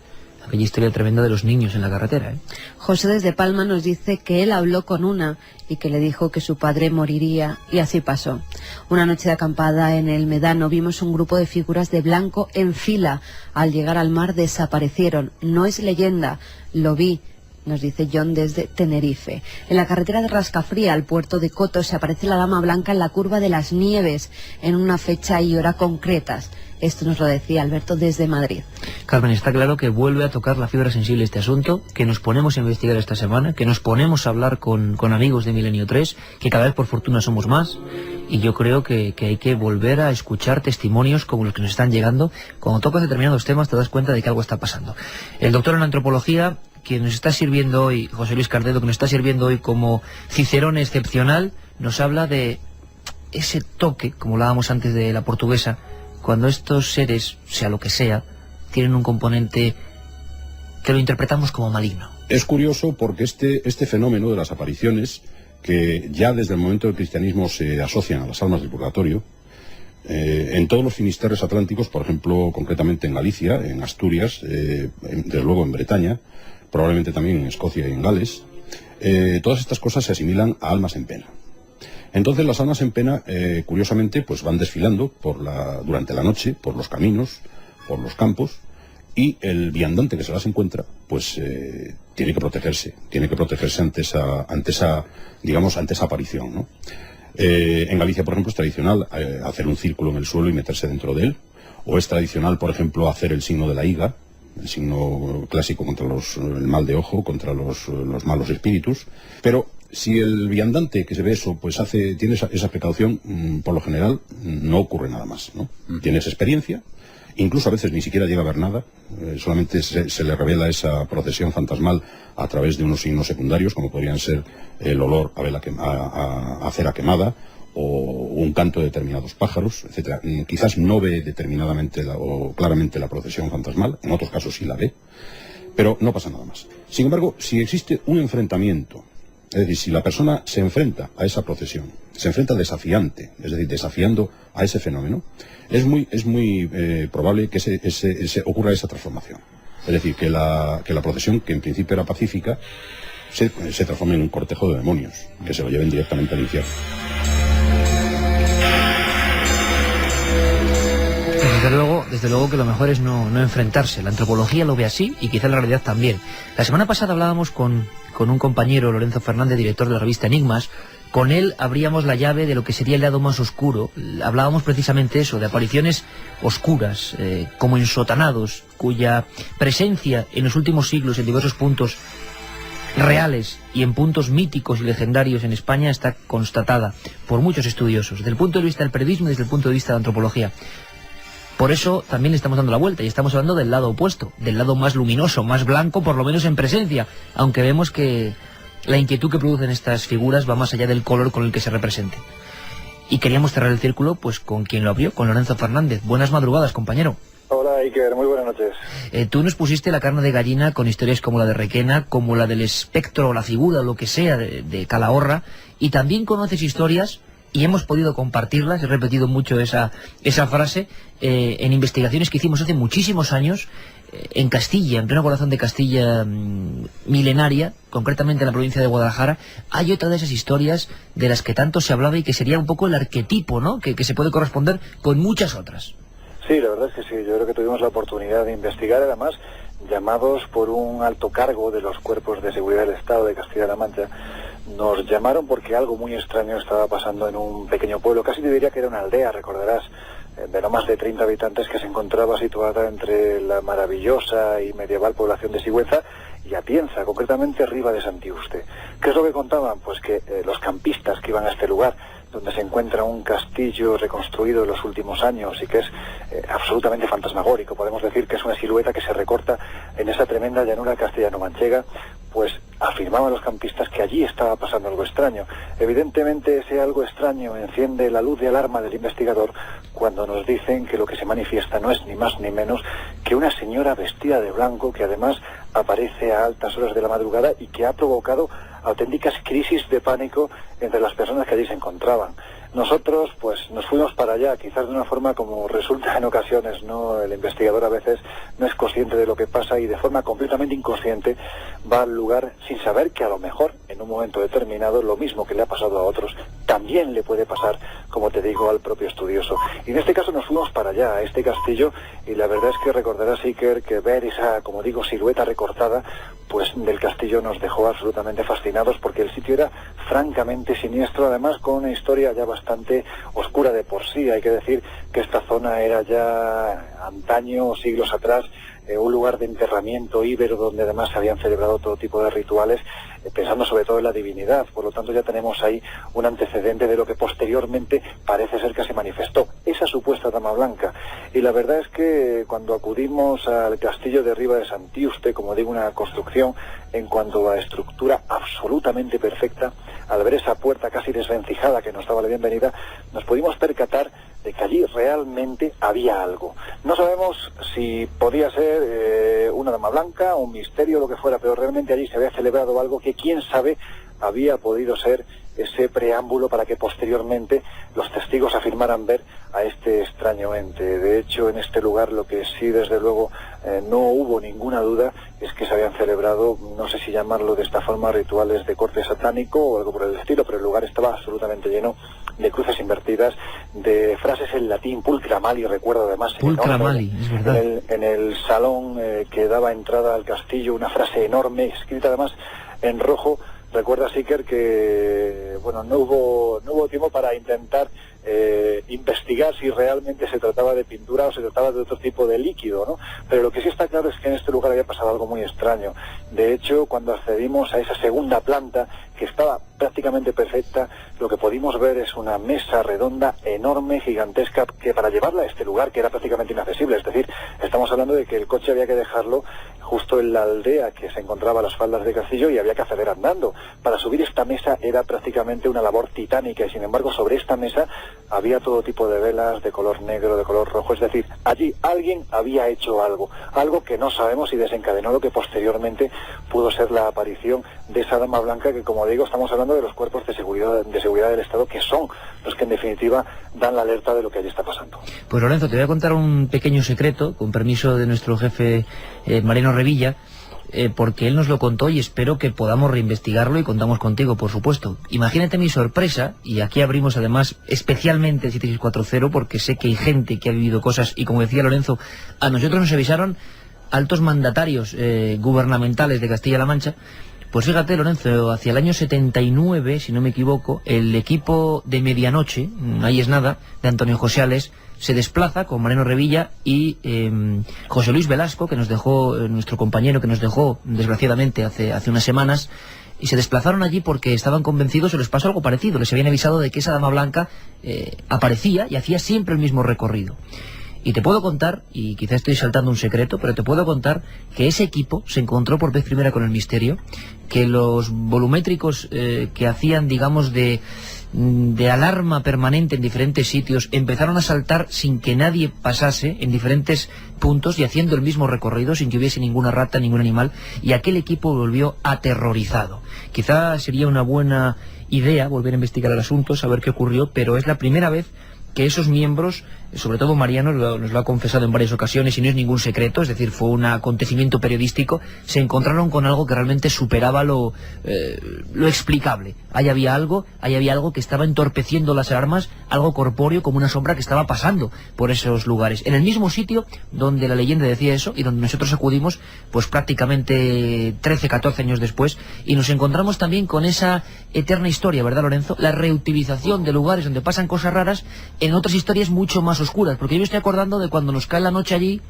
Aquella historia tremenda de los niños en la carretera, ¿eh? José desde Palma nos dice que él habló con una y que le dijo que su padre moriría, y así pasó. Una noche de acampada en el Medano vimos un grupo de figuras de blanco en fila. Al llegar al mar desaparecieron. No es leyenda, lo vi, nos dice John desde Tenerife. En la carretera de Rascafría al puerto de Coto se aparece la dama blanca en la curva de las Nieves, en una fecha y hora concretas. Esto nos lo decía Alberto desde Madrid. Carmen, está claro que vuelve a tocar la fibra sensible este asunto, que nos ponemos a investigar esta semana, que nos ponemos a hablar con amigos de Milenio 3, que cada vez por fortuna somos más, y yo creo que hay que volver a escuchar testimonios como los que nos están llegando. Cuando tocas determinados temas te das cuenta de que algo está pasando. El doctor en antropología, quien nos está sirviendo hoy, José Luis Cardedo, que nos está sirviendo hoy como Cicerón excepcional, nos habla de ese toque, como hablábamos antes de la portuguesa, cuando estos seres, sea lo que sea, tienen un componente que lo interpretamos como maligno. Es curioso porque este fenómeno de las apariciones, que ya desde el momento del cristianismo se asocian a las almas del purgatorio, En todos los finisterres atlánticos, por ejemplo, concretamente en Galicia, en Asturias, desde luego en Bretaña, probablemente también en Escocia y en Gales, todas estas cosas se asimilan a almas en pena. Entonces las almas en pena, curiosamente, pues van desfilando durante la noche, por los caminos, por los campos, y el viandante que se las encuentra, pues tiene que protegerse ante esa aparición, ¿no? En Galicia, por ejemplo, es tradicional hacer un círculo en el suelo y meterse dentro de él, o es tradicional, por ejemplo, hacer el signo de la higa, el signo clásico contra el mal de ojo, contra los malos espíritus. Pero si el viandante que se ve eso, pues tiene esa precaución, por lo general no ocurre nada más, ¿no? Tienes experiencia, incluso a veces ni siquiera llega a ver nada, solamente se le revela esa procesión fantasmal a través de unos signos secundarios, como podrían ser el olor a cera quemada, o un canto de determinados pájaros, etcétera. Quizás no ve determinadamente o claramente la procesión fantasmal, en otros casos sí la ve, pero no pasa nada más. Sin embargo, si existe un enfrentamiento, es decir, si la persona se enfrenta a esa procesión, se enfrenta desafiante, es decir, desafiando a ese fenómeno, es muy probable que ocurra esa transformación. Es decir, que la procesión, que en principio era pacífica, se transforme en un cortejo de demonios, que se lo lleven directamente al infierno. Desde luego que lo mejor es no enfrentarse. La antropología lo ve así y quizá la realidad también. La semana pasada hablábamos con un compañero, Lorenzo Fernández, director de la revista Enigmas. Con él abríamos la llave de lo que sería el lado más oscuro. Hablábamos precisamente eso, de apariciones oscuras, como ensotanados, cuya presencia en los últimos siglos en diversos puntos reales y en puntos míticos y legendarios en España está constatada por muchos estudiosos, desde el punto de vista del periodismo y desde el punto de vista de la antropología. Por eso también le estamos dando la vuelta y estamos hablando del lado opuesto, del lado más luminoso, más blanco, por lo menos en presencia, aunque vemos que la inquietud que producen estas figuras va más allá del color con el que se representen. Y queríamos cerrar el círculo pues con quien lo abrió, con Lorenzo Fernández. Buenas madrugadas, compañero. Hola, Iker, muy buenas noches. Tú nos pusiste la carne de gallina con historias como la de Requena, como la del espectro o la figura o lo que sea de Calahorra, y también conoces historias, y hemos podido compartirlas, he repetido mucho esa frase, en investigaciones que hicimos hace muchísimos años, en Castilla, en pleno corazón de Castilla milenaria, concretamente en la provincia de Guadalajara. Hay otra de esas historias de las que tanto se hablaba y que sería un poco el arquetipo, ¿no?, que se puede corresponder con muchas otras. Sí, la verdad es que sí, yo creo que tuvimos la oportunidad de investigar, además, llamados por un alto cargo de los cuerpos de seguridad del Estado de Castilla-La Mancha. Nos llamaron porque algo muy extraño estaba pasando en un pequeño pueblo, casi te diría que era una aldea, recordarás, de no más de 30 habitantes, que se encontraba situada entre la maravillosa y medieval población de Sigüenza y Atienza, concretamente Riba de Santiuste. ¿Qué es lo que contaban? Pues que los campistas que iban a este lugar, donde se encuentra un castillo reconstruido en los últimos años y que es absolutamente fantasmagórico, podemos decir que es una silueta que se recorta en esa tremenda llanura castellano-manchega, pues afirmaban los campistas que allí estaba pasando algo extraño. Evidentemente ese algo extraño enciende la luz de alarma del investigador cuando nos dicen que lo que se manifiesta no es ni más ni menos que una señora vestida de blanco que además aparece a altas horas de la madrugada y que ha provocado auténticas crisis de pánico entre las personas que allí se encontraban. Nosotros pues nos fuimos para allá, quizás de una forma como resulta en ocasiones, ¿no? El investigador a veces no es consciente de lo que pasa y de forma completamente inconsciente va al lugar sin saber que a lo mejor en un momento determinado lo mismo que le ha pasado a otros también le puede pasar, como te digo, al propio estudioso. Y en este caso nos fuimos para allá, a este castillo, y la verdad es que recordarás, Iker, que ver esa, como digo, silueta recortada pues del castillo nos dejó absolutamente fascinados, porque el sitio era francamente siniestro, además con una historia ya bastante oscura de por sí. Hay que decir que esta zona era ya antaño, siglos atrás, un lugar de enterramiento íbero donde además se habían celebrado todo tipo de rituales, pensando sobre todo en la divinidad. Por lo tanto ya tenemos ahí un antecedente de lo que posteriormente parece ser que se manifestó, esa supuesta dama blanca. Y la verdad es que cuando acudimos al castillo de Riba de Santiuste, como digo, una construcción en cuanto a estructura absolutamente perfecta, al ver esa puerta casi desvencijada que nos daba la bienvenida, nos pudimos percatar de que allí realmente había algo. No sabemos si podía ser una dama blanca, un misterio, lo que fuera, pero realmente allí se había celebrado algo que, quién sabe, había podido ser ese preámbulo para que posteriormente los testigos afirmaran ver a este extraño ente. De hecho, en este lugar lo que sí, desde luego, no hubo ninguna duda es que se habían celebrado, no sé si llamarlo de esta forma, rituales de corte satánico o algo por el estilo, pero el lugar estaba absolutamente lleno de cruces invertidas, de frases en latín, pulcra mali, recuerdo además, pulcra mali, es verdad. En el salón que daba entrada al castillo, una frase enorme, escrita además en rojo. Recuerda, Iker, que bueno, no hubo tiempo para intentar investigar si realmente se trataba de pintura o se trataba de otro tipo de líquido, ¿no? Pero lo que sí está claro es que en este lugar había pasado algo muy extraño. De hecho, cuando accedimos a esa segunda planta, que estaba prácticamente perfecta, lo que pudimos ver es una mesa redonda, enorme, gigantesca, que para llevarla a este lugar, que era prácticamente inaccesible, es decir, estamos hablando de que el coche había que dejarlo justo en la aldea que se encontraba a las faldas de Castillo y había que acceder andando. Para subir esta mesa era prácticamente una labor titánica y sin embargo sobre esta mesa había todo tipo de velas de color negro, de color rojo, es decir, allí alguien había hecho algo que no sabemos y desencadenó lo que posteriormente pudo ser la aparición de esa dama blanca que, como digo, estamos hablando de los cuerpos de seguridad del Estado, que son los que en definitiva dan la alerta de lo que allí está pasando. Pues Lorenzo, te voy a contar un pequeño secreto, con permiso de nuestro jefe Mariano Revilla, porque él nos lo contó y espero que podamos reinvestigarlo y contamos contigo, por supuesto. Imagínate mi sorpresa, y aquí abrimos además especialmente el 7640 porque sé que hay gente que ha vivido cosas y, como decía Lorenzo, a nosotros nos avisaron altos mandatarios gubernamentales de Castilla-La Mancha. Pues fíjate, Lorenzo, hacia el año 79, si no me equivoco, el equipo de Medianoche, ahí es nada, de Antonio José Ales, se desplaza con Mariano Revilla y José Luis Velasco, que nos dejó, nuestro compañero que nos dejó desgraciadamente hace unas semanas, y se desplazaron allí porque estaban convencidos, o les pasó algo parecido, les habían avisado de que esa dama blanca aparecía y hacía siempre el mismo recorrido. Y te puedo contar, y quizá estoy saltando un secreto, pero te puedo contar que ese equipo se encontró por vez primera con el misterio, que los volumétricos que hacían, digamos, de alarma permanente en diferentes sitios empezaron a saltar sin que nadie pasase en diferentes puntos y haciendo el mismo recorrido sin que hubiese ninguna rata, ningún animal, y aquel equipo volvió aterrorizado. Quizá sería una buena idea volver a investigar el asunto, saber qué ocurrió, pero es la primera vez que esos miembros, sobre todo Mariano nos lo ha confesado en varias ocasiones y no es ningún secreto, es decir, fue un acontecimiento periodístico, se encontraron con algo que realmente superaba lo explicable. Ahí había algo que estaba entorpeciendo las alarmas, algo corpóreo como una sombra que estaba pasando por esos lugares. En el mismo sitio donde la leyenda decía eso y donde nosotros acudimos, pues prácticamente 13, 14 años después, y nos encontramos también con esa eterna historia, ¿verdad, Lorenzo? La reutilización de lugares donde pasan cosas raras en otras historias mucho más oscuras, porque yo me estoy acordando de cuando nos cae la noche allí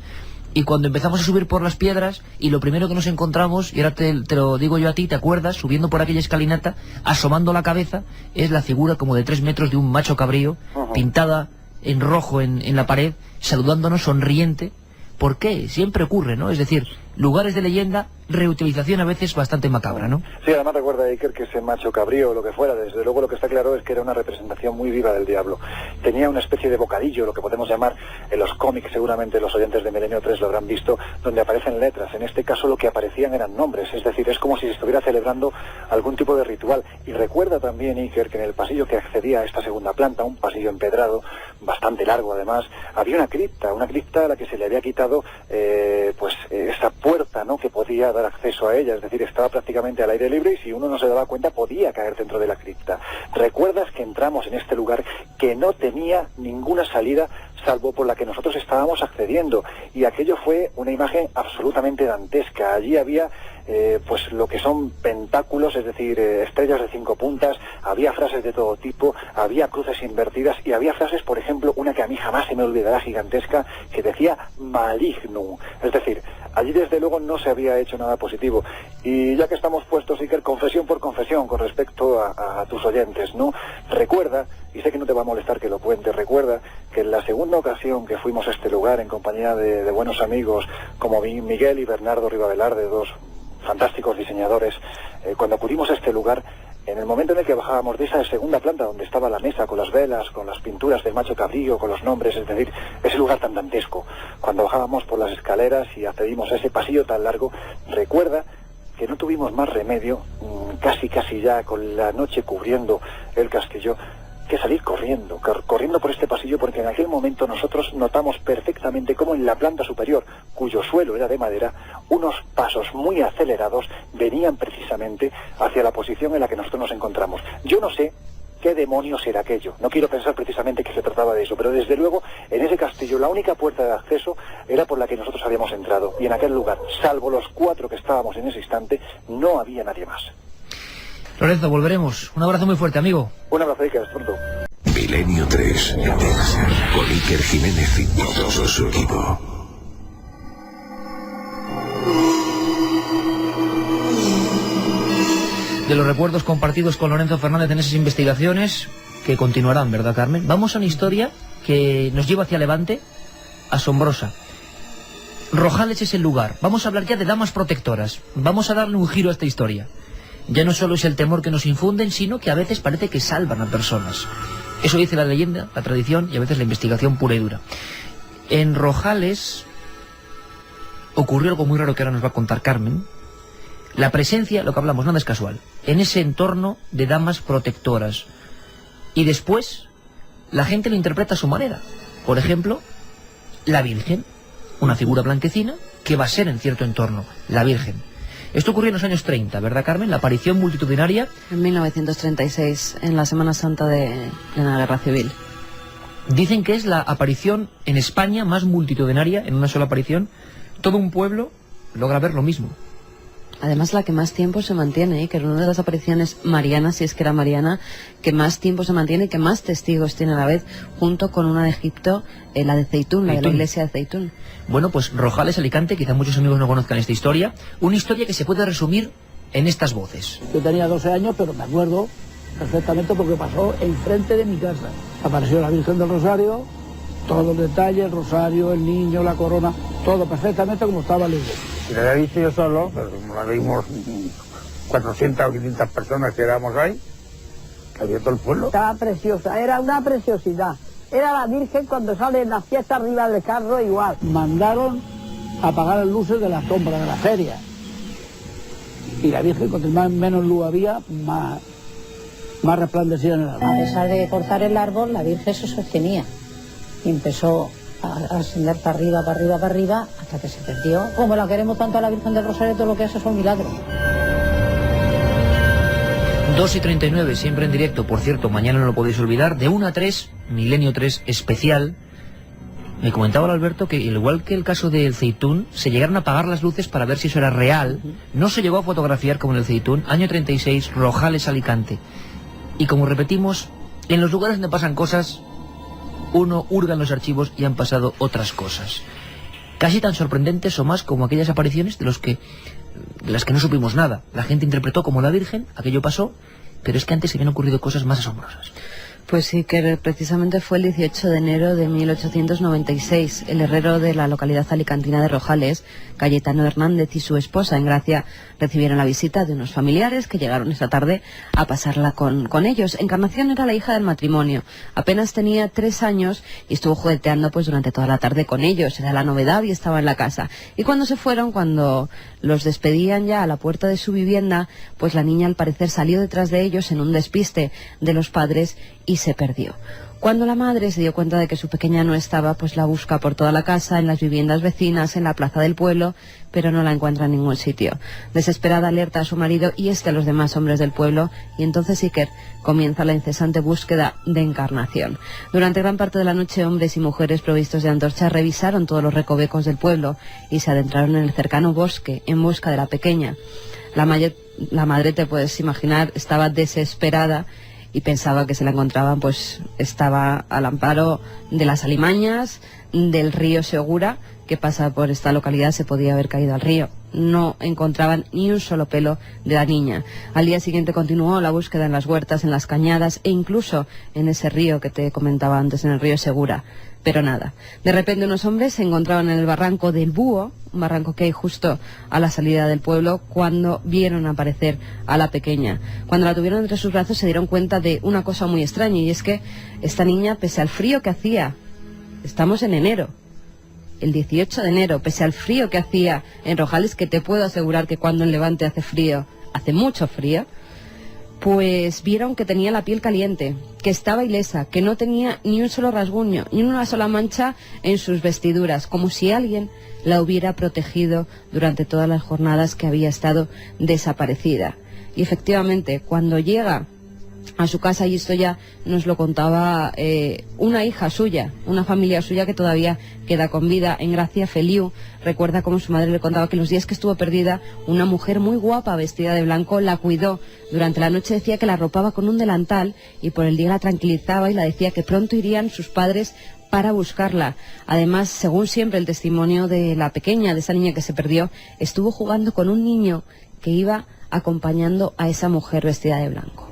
y cuando empezamos a subir por las piedras y lo primero que nos encontramos, y ahora te lo digo yo a ti, ¿te acuerdas? Subiendo por aquella escalinata, asomando la cabeza, es la figura como de 3 metros de un macho cabrío, pintada en rojo en la pared, saludándonos sonriente. ¿Por qué? Siempre ocurre, ¿no? Es decir, lugares de leyenda, reutilización a veces bastante macabra, ¿no? Sí, además recuerda, Iker, que ese macho cabrío o lo que fuera, desde luego lo que está claro es que era una representación muy viva del diablo. Tenía una especie de bocadillo, lo que podemos llamar en los cómics, seguramente los oyentes de Milenio 3 lo habrán visto, donde aparecen letras. En este caso lo que aparecían eran nombres, es decir, es como si se estuviera celebrando algún tipo de ritual. Y recuerda también, Iker, que en el pasillo que accedía a esta segunda planta, un pasillo empedrado, bastante largo además, había una cripta a la que se le había quitado esa puerta, ¿no?, que podía dar acceso a ella, es decir, estaba prácticamente al aire libre y si uno no se daba cuenta podía caer dentro de la cripta. ¿Recuerdas que entramos en este lugar que no tenía ninguna salida salvo por la que nosotros estábamos accediendo? Y aquello fue una imagen absolutamente dantesca. Allí había lo que son pentáculos, es decir, estrellas de 5 puntas, había frases de todo tipo, había cruces invertidas y había frases, por ejemplo, una que a mí jamás se me olvidará, gigantesca, que decía malignum. Es decir, allí desde luego no se había hecho nada positivo. Y ya que estamos puestos, Iker, confesión por confesión con respecto a tus oyentes, ¿no? Recuerda, y sé que no te va a molestar que lo cuente, recuerda que en la segunda ocasión que fuimos a este lugar en compañía de buenos amigos como Miguel y Bernardo Rivadelarde, dos fantásticos diseñadores, cuando acudimos a este lugar, en el momento en el que bajábamos de esa segunda planta donde estaba la mesa con las velas, con las pinturas del macho cabrío, con los nombres, es decir, ese lugar tan dantesco, cuando bajábamos por las escaleras y accedimos a ese pasillo tan largo, recuerda que no tuvimos más remedio, casi ya con la noche cubriendo el castillo, que salir corriendo por este pasillo, porque en aquel momento nosotros notamos perfectamente cómo en la planta superior, cuyo suelo era de madera, unos pasos muy acelerados venían precisamente hacia la posición en la que nosotros nos encontramos. Yo no sé qué demonios era aquello, no quiero pensar precisamente que se trataba de eso, pero desde luego en ese castillo la única puerta de acceso era por la que nosotros habíamos entrado, y en aquel lugar, salvo los 4 que estábamos en ese instante, no había nadie más. Lorenzo, volveremos. Un abrazo muy fuerte, amigo. Un abrazo, Iker, hasta pronto. Milenio 3, con Iker Jiménez y todo su equipo. De los recuerdos compartidos con Lorenzo Fernández en esas investigaciones, que continuarán, ¿verdad, Carmen? Vamos a una historia que nos lleva hacia Levante, asombrosa. Rojales es el lugar. Vamos a hablar ya de damas protectoras. Vamos a darle un giro a esta historia. Ya no solo es el temor que nos infunden, sino que a veces parece que salvan a personas. Eso dice la leyenda, la tradición y a veces la investigación pura y dura. En Rojales ocurrió algo muy raro que ahora nos va a contar Carmen. La presencia, lo que hablamos, nada es casual, en ese entorno de damas protectoras. Y después, la gente lo interpreta a su manera. Por ejemplo, la Virgen, una figura blanquecina que va a ser en cierto entorno, la Virgen. Esto ocurrió en los años 30, ¿verdad, Carmen? La aparición multitudinaria. En 1936, en la Semana Santa de la Guerra Civil. Dicen que es la aparición en España más multitudinaria, en una sola aparición. Todo un pueblo logra ver lo mismo. Además, la que más tiempo se mantiene, que era una de las apariciones marianas, si es que era mariana, que más tiempo se mantiene y que más testigos tiene a la vez, junto con una de Egipto, la de Zeitún, la de la iglesia de Zeitún. Bueno, pues Rojales, Alicante, quizá muchos amigos no conozcan esta historia, una historia que se puede resumir en estas voces. Yo tenía 12 años, pero me acuerdo perfectamente porque pasó enfrente de mi casa. Apareció la Virgen del Rosario, todos los detalles, el rosario, el niño, la corona, todo perfectamente como estaba la iglesia. Y la había visto yo solo, pero como la vimos 400 o 500 personas que éramos ahí, que había todo el pueblo. Estaba preciosa, era una preciosidad. Era la Virgen cuando sale en la fiesta arriba del carro igual. Mandaron a apagar las luces de la sombra de la feria. Y la Virgen, cuanto menos luz había, más resplandecía en el árbol. A pesar de cortar el árbol, la Virgen se sostenía. Y empezó a ascender para arriba, hasta que se perdió. Como la queremos tanto a la Virgen del Rosario, todo lo que hace son milagros. 2:39, siempre en directo, por cierto, mañana no lo podéis olvidar, de 1 a 3, Milenio 3 especial. Me comentaba el Alberto que, igual que el caso del Zeitún, se llegaron a apagar las luces para ver si eso era real. No se llegó a fotografiar como en el Zeitún. Año 36, Rojales, Alicante. Y como repetimos, en los lugares donde pasan cosas, uno hurga en los archivos y han pasado otras cosas. Casi tan sorprendentes o más como aquellas apariciones de las que no supimos nada. La gente interpretó como la Virgen, aquello pasó, pero es que antes se habían ocurrido cosas más asombrosas. Pues sí, que precisamente fue el 18 de enero de 1896. El herrero de la localidad alicantina de Rojales, Cayetano Hernández, y su esposa, Engracia, recibieron la visita de unos familiares que llegaron esa tarde a pasarla con ellos. Encarnación era la hija del matrimonio. Apenas tenía 3 años y estuvo jugueteando pues durante toda la tarde con ellos. Era la novedad y estaba en la casa. Y cuando se fueron, cuando los despedían ya a la puerta de su vivienda, pues la niña al parecer salió detrás de ellos en un despiste de los padres y se perdió. Cuando la madre se dio cuenta de que su pequeña no estaba, pues la busca por toda la casa, en las viviendas vecinas, en la plaza del pueblo, pero no la encuentra en ningún sitio. Desesperada alerta a su marido y a los demás hombres del pueblo, y entonces Iker comienza la incesante búsqueda de Encarnación. Durante gran parte de la noche, hombres y mujeres provistos de antorchas revisaron todos los recovecos del pueblo y se adentraron en el cercano bosque en busca de la pequeña. La madre, te puedes imaginar, estaba desesperada y pensaba que se la encontraban, pues estaba al amparo de las alimañas, del río Segura, que pasa por esta localidad. Se podía haber caído al río. No encontraban ni un solo pelo de la niña. Al día siguiente continuó la búsqueda en las huertas, en las cañadas e incluso en ese río que te comentaba antes, en el río Segura. Pero nada. De repente unos hombres se encontraban en el barranco del Búho, un barranco que hay justo a la salida del pueblo, cuando vieron aparecer a la pequeña. Cuando la tuvieron entre sus brazos se dieron cuenta de una cosa muy extraña, y es que esta niña, pese al frío que hacía, estamos en enero, el 18 de enero, pese al frío que hacía en Rojales, que te puedo asegurar que cuando en Levante hace frío, hace mucho frío, pues vieron que tenía la piel caliente, que estaba ilesa, que no tenía ni un solo rasguño, ni una sola mancha en sus vestiduras, como si alguien la hubiera protegido durante todas las jornadas que había estado desaparecida. Y efectivamente, cuando llega a su casa, y esto ya nos lo contaba una hija suya, una familia suya que todavía queda con vida, en Gracia Feliu, recuerda cómo su madre le contaba que los días que estuvo perdida, una mujer muy guapa vestida de blanco la cuidó. Durante la noche decía que la arropaba con un delantal y por el día la tranquilizaba y la decía que pronto irían sus padres para buscarla. Además, según siempre el testimonio de la pequeña, de esa niña que se perdió, estuvo jugando con un niño que iba acompañando a esa mujer vestida de blanco.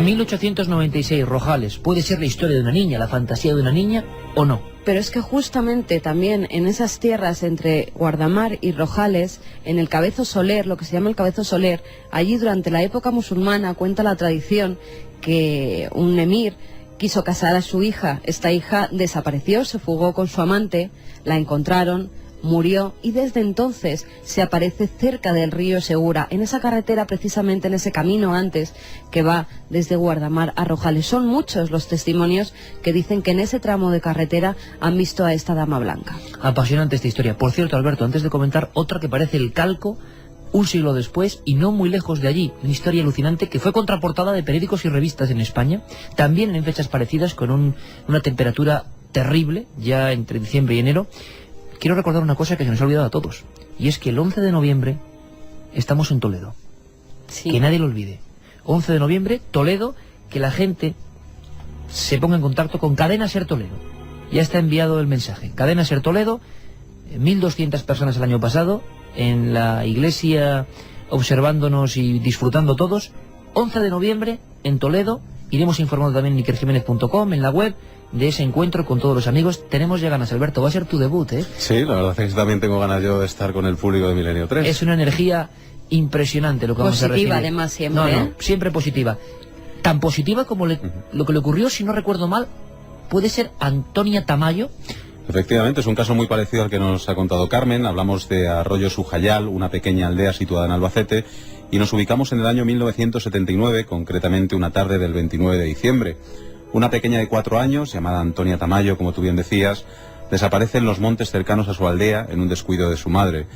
1896, Rojales. ¿Puede ser la historia de una niña, la fantasía de una niña o no? Pero es que justamente también en esas tierras entre Guardamar y Rojales, en el Cabezo Soler, lo que se llama el Cabezo Soler, allí durante la época musulmana cuenta la tradición que un emir quiso casar a su hija. Esta hija desapareció, se fugó con su amante, la encontraron, murió y desde entonces se aparece cerca del río Segura, en esa carretera, precisamente en ese camino antes que va desde Guardamar a Rojales. Son muchos los testimonios que dicen que en ese tramo de carretera han visto a esta dama blanca. Apasionante esta historia. Por cierto, Alberto, antes de comentar, otra que parece el calco un siglo después y no muy lejos de allí, una historia alucinante que fue contraportada de periódicos y revistas en España, también en fechas parecidas, con una temperatura terrible, ya entre diciembre y enero. Quiero recordar una cosa que se nos ha olvidado a todos, y es que el 11 de noviembre estamos en Toledo. Sí. Que nadie lo olvide. 11 de noviembre, Toledo, que la gente se ponga en contacto con Cadena Ser Toledo. Ya está enviado el mensaje. Cadena Ser Toledo, 1.200 personas el año pasado, en la iglesia observándonos y disfrutando todos. 11 de noviembre en Toledo, iremos informando también en ikerjimenez.com, en la web, de ese encuentro con todos los amigos. Tenemos ya ganas, Alberto, va a ser tu debut, ¿eh? Sí, la verdad es que también tengo ganas yo de estar con el público de Milenio 3. Es una energía impresionante lo que vamos a recibir. Positiva, además, siempre. No, siempre positiva. Tan positiva como lo que le ocurrió, si no recuerdo mal, puede ser Antonia Tamayo. Efectivamente, es un caso muy parecido al que nos ha contado Carmen. Hablamos de Arroyo Sujayal, una pequeña aldea situada en Albacete, y nos ubicamos en el año 1979, concretamente una tarde del 29 de diciembre. Una pequeña de 4 años, llamada Antonia Tamayo, como tú bien decías, desaparece en los montes cercanos a su aldea en un descuido de su madre.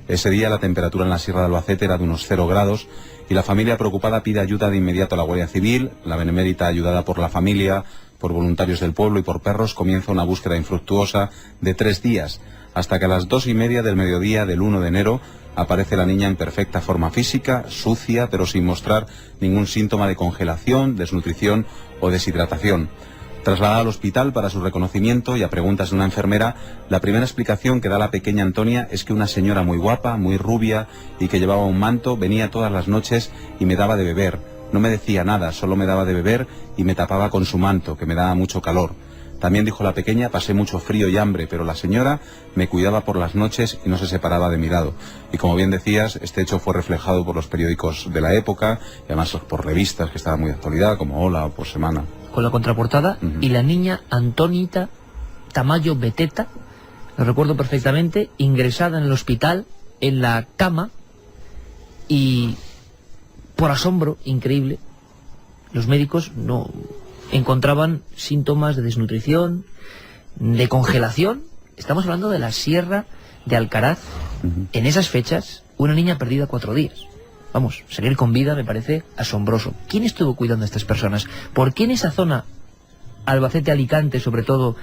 Ese día la temperatura en la Sierra de Albacete era de unos 0 grados y la familia preocupada pide ayuda de inmediato a la Guardia Civil. La Benemérita, ayudada por la familia, por voluntarios del pueblo y por perros, comienza una búsqueda infructuosa de 3 días, hasta que a las 2:30 del mediodía del 1 de enero aparece la niña en perfecta forma física, sucia, pero sin mostrar ningún síntoma de congelación, desnutrición o deshidratación. Trasladada al hospital para su reconocimiento y a preguntas de una enfermera, la primera explicación que da la pequeña Antonia es que una señora muy guapa, muy rubia y que llevaba un manto venía todas las noches y me daba de beber. No me decía nada, solo me daba de beber y me tapaba con su manto, que me daba mucho calor. También, dijo la pequeña, pasé mucho frío y hambre, pero la señora me cuidaba por las noches y no se separaba de mi lado. Y como bien decías, este hecho fue reflejado por los periódicos de la época, y además por revistas que estaban muy de actualidad, como Hola o Por Semana. Con la contraportada, y la niña Antonita Tamayo Beteta, lo recuerdo perfectamente, ingresada en el hospital, en la cama, y por asombro increíble, los médicos no encontraban síntomas de desnutrición, de congelación. Estamos hablando de la Sierra de Alcaraz. En esas fechas, una niña perdida 4 días. Vamos, seguir con vida me parece asombroso. ¿Quién estuvo cuidando a estas personas? ¿Por qué en esa zona, Albacete, Alicante, sobre todo,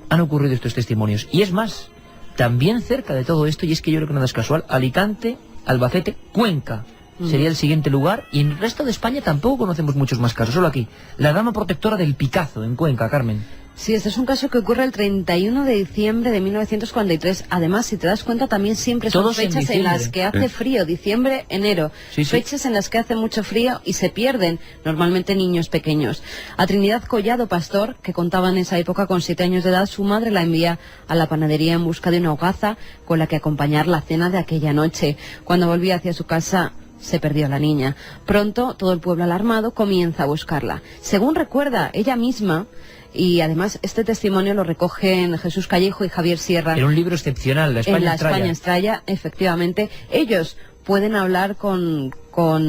han ocurrido estos testimonios? Y es más, también cerca de todo esto, y es que yo creo que nada es casual, Alicante, Albacete, Cuenca sería el siguiente lugar, y en el resto de España tampoco conocemos muchos más casos, solo aquí. La dama protectora del Picazo, en Cuenca, Carmen. Sí, este es un caso que ocurre el 31 de diciembre de 1943. Además, si te das cuenta, también siempre son fechas en las que hace frío, diciembre, enero. Fechas en las que hace mucho frío y se pierden normalmente niños pequeños. A Trinidad Collado Pastor, que contaba en esa época con 7 años de edad, su madre la envía a la panadería en busca de una hogaza con la que acompañar la cena de aquella noche. Cuando volvía hacia su casa, se perdió la niña. Pronto todo el pueblo alarmado comienza a buscarla. Según recuerda ella misma, y además este testimonio lo recogen Jesús Callejo y Javier Sierra. En un libro excepcional, La España en La Estralla. España Estralla, efectivamente. Ellos pueden hablar con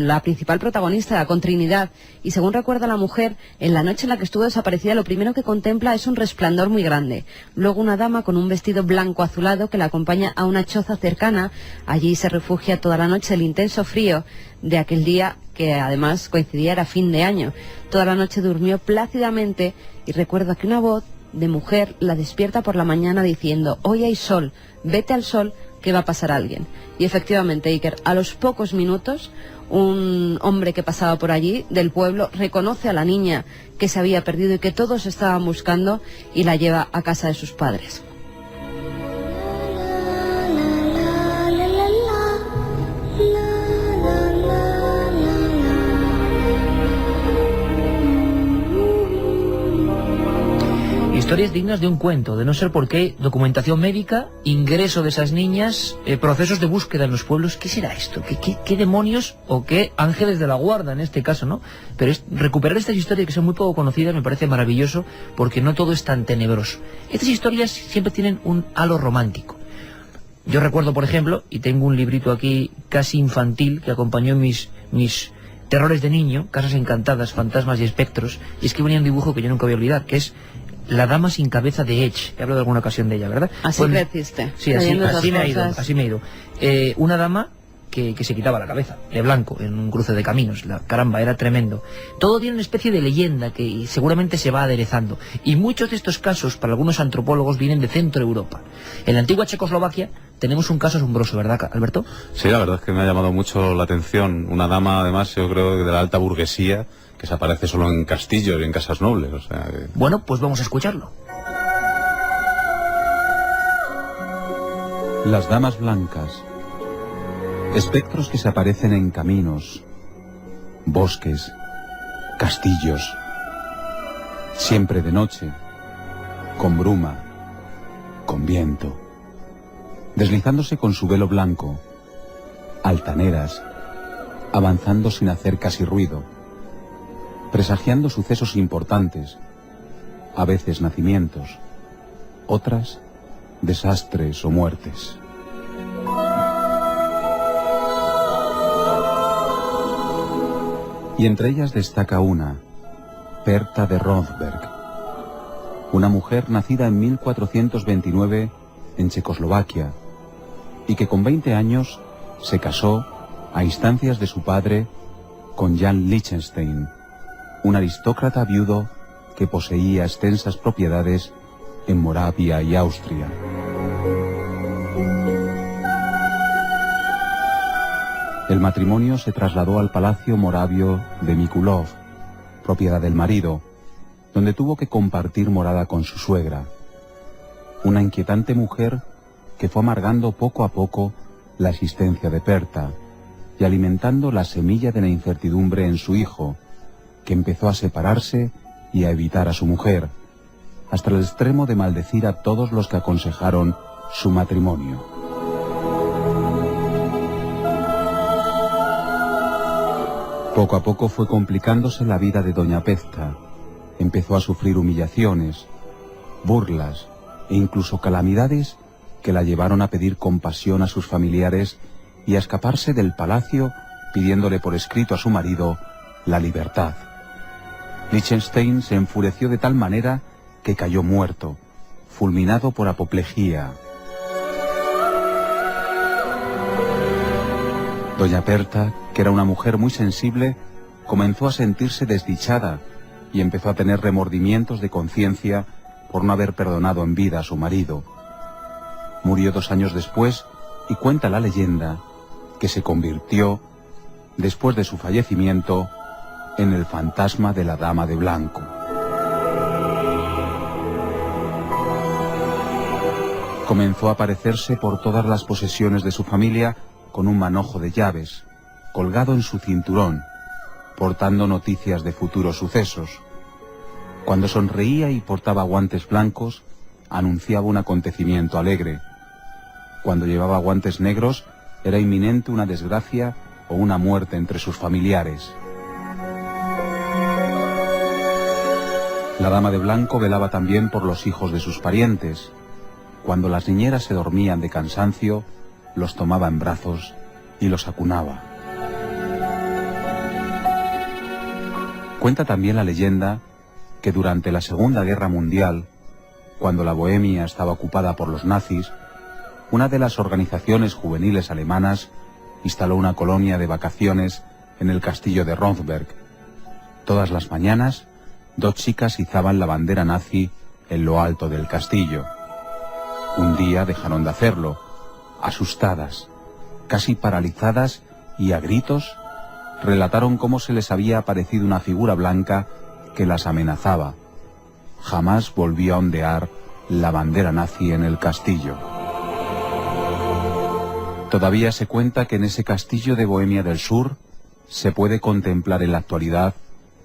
la principal protagonista, con Trinidad, y según recuerda la mujer, en la noche en la que estuvo desaparecida lo primero que contempla es un resplandor muy grande. Luego una dama con un vestido blanco azulado que la acompaña a una choza cercana. Allí se refugia toda la noche el intenso frío de aquel día, que además coincidía, era fin de año. Toda la noche durmió plácidamente y recuerda que una voz de mujer la despierta por la mañana diciendo: hoy hay sol, vete al sol, que va a pasar alguien. Y efectivamente, Iker, a los pocos minutos, un hombre que pasaba por allí del pueblo reconoce a la niña que se había perdido y que todos estaban buscando, y la lleva a casa de sus padres. Historias dignas de un cuento, de no ser por qué documentación médica, ingreso de esas niñas, procesos de búsqueda en los pueblos. ¿Qué será esto? ¿Qué demonios o qué ángeles de la guarda en este caso, no? Pero recuperar estas historias que son muy poco conocidas me parece maravilloso, porque no todo es tan tenebroso. Estas historias siempre tienen un halo romántico. Yo recuerdo, por ejemplo, y tengo un librito aquí casi infantil que acompañó mis terrores de niño, Casas encantadas, fantasmas y espectros, y es que venía un dibujo que yo nunca voy a olvidar, que es La dama sin cabeza de Edge. He hablado de alguna ocasión de ella, ¿verdad? Así creciste. Sí, así me he ido. Una dama que se quitaba la cabeza, de blanco, en un cruce de caminos. Caramba, era tremendo. Todo tiene una especie de leyenda que seguramente se va aderezando. Y muchos de estos casos, para algunos antropólogos, vienen de Centro Europa. En la antigua Checoslovaquia tenemos un caso asombroso, ¿verdad, Alberto? Sí, la verdad es que me ha llamado mucho la atención. Una dama, además, yo creo que de la alta burguesía, que se aparece solo en castillos y en casas nobles. O sea, Bueno, pues vamos a escucharlo. Las damas blancas. Espectros que se aparecen en caminos, bosques, castillos. Siempre de noche, con bruma, con viento. Deslizándose con su velo blanco, altaneras, avanzando sin hacer casi ruido, presagiando sucesos importantes, a veces nacimientos, otras desastres o muertes. Y entre ellas destaca una, Berta de Rothberg, una mujer nacida en 1429 en Checoslovaquia y que con 20 años se casó a instancias de su padre con Jan Lichtenstein, un aristócrata viudo que poseía extensas propiedades en Moravia y Austria. El matrimonio se trasladó al palacio moravio de Mikulov, propiedad del marido, donde tuvo que compartir morada con su suegra, una inquietante mujer que fue amargando poco a poco la existencia de Berta y alimentando la semilla de la incertidumbre en su hijo, que empezó a separarse y a evitar a su mujer, hasta el extremo de maldecir a todos los que aconsejaron su matrimonio. Poco a poco fue complicándose la vida de doña Pezta. Empezó a sufrir humillaciones, burlas e incluso calamidades que la llevaron a pedir compasión a sus familiares y a escaparse del palacio pidiéndole por escrito a su marido la libertad. Lichtenstein se enfureció de tal manera que cayó muerto, fulminado por apoplejía. Doña Berta, que era una mujer muy sensible, comenzó a sentirse desdichada y empezó a tener remordimientos de conciencia por no haber perdonado en vida a su marido. Murió 2 años después y cuenta la leyenda que se convirtió, después de su fallecimiento, en el fantasma de la Dama de Blanco. Comenzó a aparecerse por todas las posesiones de su familia con un manojo de llaves, colgado en su cinturón, portando noticias de futuros sucesos. Cuando sonreía y portaba guantes blancos, anunciaba un acontecimiento alegre. Cuando llevaba guantes negros, era inminente una desgracia o una muerte entre sus familiares. La dama de blanco velaba también por los hijos de sus parientes. Cuando las niñeras se dormían de cansancio, los tomaba en brazos y los acunaba. Cuenta también la leyenda que durante la Segunda Guerra Mundial, cuando la Bohemia estaba ocupada por los nazis, una de las organizaciones juveniles alemanas instaló una colonia de vacaciones en el castillo de Ronsberg. Todas las mañanas, 2 chicas izaban la bandera nazi en lo alto del castillo. Un día dejaron de hacerlo, asustadas, casi paralizadas y a gritos, relataron cómo se les había aparecido una figura blanca que las amenazaba. Jamás volvió a ondear la bandera nazi en el castillo. Todavía se cuenta que en ese castillo de Bohemia del Sur se puede contemplar en la actualidad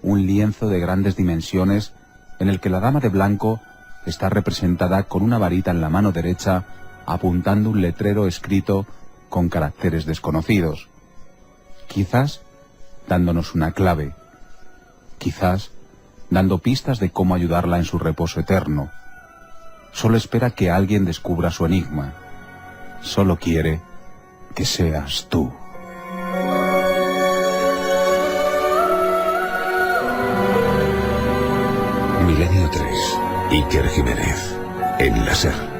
un lienzo de grandes dimensiones en el que la dama de blanco está representada con una varita en la mano derecha apuntando un letrero escrito con caracteres desconocidos. Quizás dándonos una clave, quizás dando pistas de cómo ayudarla en su reposo eterno. Solo espera que alguien descubra su enigma. Solo quiere que seas tú. Milenio 3, Iker Jiménez, en la SER.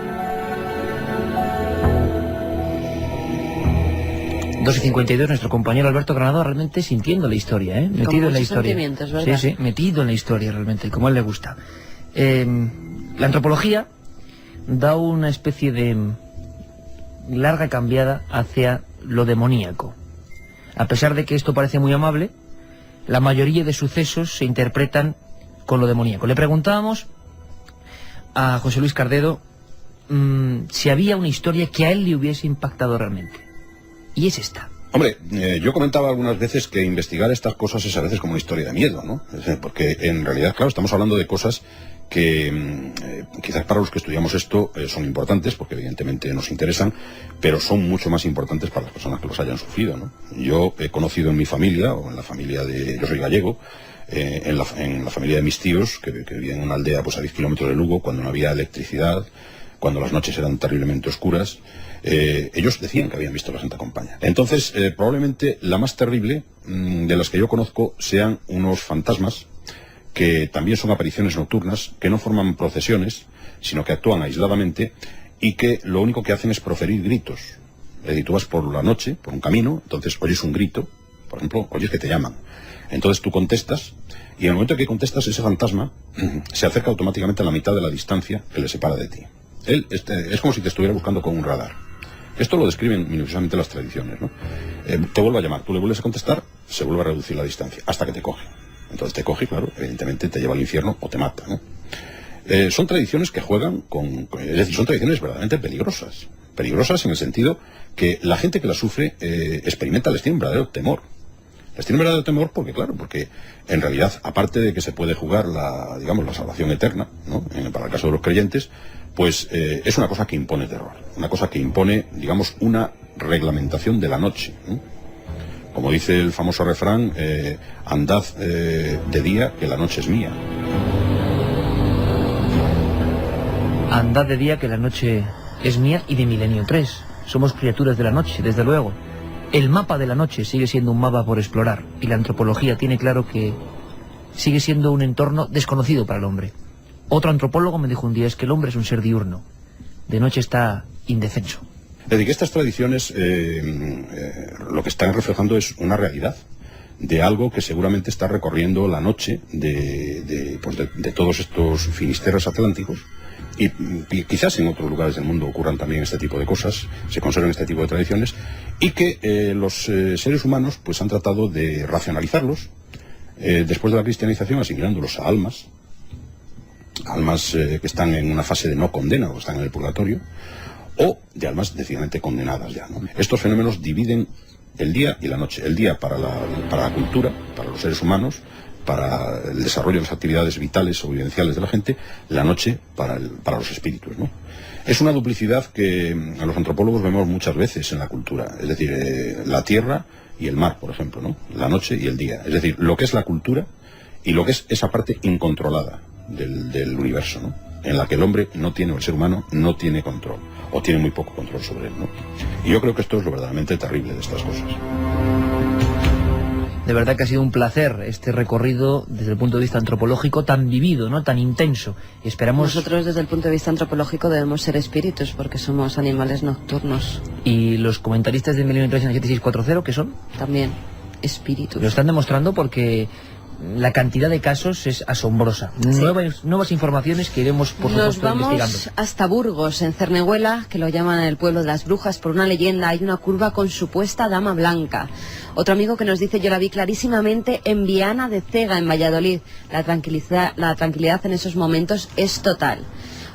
2:52, nuestro compañero Alberto Granado realmente sintiendo la historia, metido en la historia. ¿Verdad? Sí, metido en la historia realmente, como a él le gusta. La antropología da una especie de larga cambiada hacia lo demoníaco. A pesar de que esto parece muy amable, la mayoría de sucesos se interpretan con lo demoníaco. Le preguntábamos a José Luis Cardedo si había una historia que a él le hubiese impactado realmente. Y es esta. Hombre, yo comentaba algunas veces que investigar estas cosas es a veces como una historia de miedo, ¿no? Porque en realidad, claro, estamos hablando de cosas que quizás para los que estudiamos esto son importantes, porque evidentemente nos interesan, pero son mucho más importantes para las personas que los hayan sufrido, ¿no? Yo he conocido en mi familia, o en la familia de... Yo soy gallego, en la familia de mis tíos, que vivían en una aldea pues a 10 kilómetros de Lugo, cuando no había electricidad, cuando las noches eran terriblemente oscuras. Ellos decían que habían visto la Santa Compaña. Entonces, probablemente la más terrible de las que yo conozco sean unos fantasmas que también son apariciones nocturnas, que no forman procesiones, sino que actúan aisladamente y que lo único que hacen es proferir gritos. Es decir, tú vas por la noche, por un camino, entonces oyes un grito, por ejemplo, oyes que te llaman. Entonces tú contestas, y en el momento que contestas, ese fantasma se acerca automáticamente a la mitad de la distancia que le separa de ti. Él es como si te estuviera buscando con un radar. Esto lo describen minuciosamente las tradiciones, ¿no? Te vuelve a llamar, tú le vuelves a contestar, se vuelve a reducir la distancia, hasta que te coge. Entonces te coge, claro, evidentemente te lleva al infierno o te mata, ¿no? Son tradiciones que juegan con... Es decir, son tradiciones verdaderamente peligrosas. Peligrosas en el sentido que la gente que las sufre experimenta, les tiene un verdadero temor. Les tiene un verdadero temor porque, claro, porque en realidad, aparte de que se puede jugar la salvación eterna, ¿no? Para el caso de los creyentes, pues es una cosa que impone terror, una cosa que impone, digamos, una reglamentación de la noche, ¿no? Como dice el famoso refrán, andad de día, que la noche es mía. Andad de día, que la noche es mía, y de Milenio 3. Somos criaturas de la noche, desde luego. El mapa de la noche sigue siendo un mapa por explorar, y la antropología tiene claro que sigue siendo un entorno desconocido para el hombre. Otro antropólogo me dijo un día, es que el hombre es un ser diurno. De noche está indefenso. Es decir, que estas tradiciones lo que están reflejando es una realidad de algo que seguramente está recorriendo la noche de todos estos finisterres atlánticos, y quizás en otros lugares del mundo ocurran también este tipo de cosas, se conserven este tipo de tradiciones, y que los seres humanos pues han tratado de racionalizarlos después de la cristianización, asignándolos a almas que están en una fase de no condena o están en el purgatorio, o de almas decididamente condenadas ya, ¿no? Estos fenómenos dividen el día y la noche. El día para la cultura, para los seres humanos, para el desarrollo de las actividades vitales o vivenciales de la gente, la noche para los espíritus, ¿no? Es una duplicidad que a los antropólogos vemos muchas veces en la cultura. Es decir, la tierra y el mar, por ejemplo, ¿no? La noche y el día. Es decir, lo que es la cultura y lo que es esa parte incontrolada del universo, ¿no? En la que el hombre no tiene, o el ser humano no tiene control, o tiene muy poco control sobre él, ¿no? Y yo creo que esto es lo verdaderamente terrible de estas cosas. De verdad que ha sido un placer este recorrido desde el punto de vista antropológico tan vivido, ¿no? Tan intenso. Y esperamos... Nosotros desde el punto de vista antropológico debemos ser espíritus porque somos animales nocturnos. Y los comentaristas de Milenio 3 en el 7640, ¿qué son? También espíritus. Lo están demostrando porque la cantidad de casos es asombrosa. Sí. Nuevas informaciones que iremos, por supuesto, investigando. Nos vamos hasta Burgos, en Cernehuela, que lo llaman el pueblo de las brujas por una leyenda. Hay una curva con supuesta dama blanca. Otro amigo que nos dice, yo la vi clarísimamente en Viana de Cega, en Valladolid. La tranquilidad en esos momentos es total.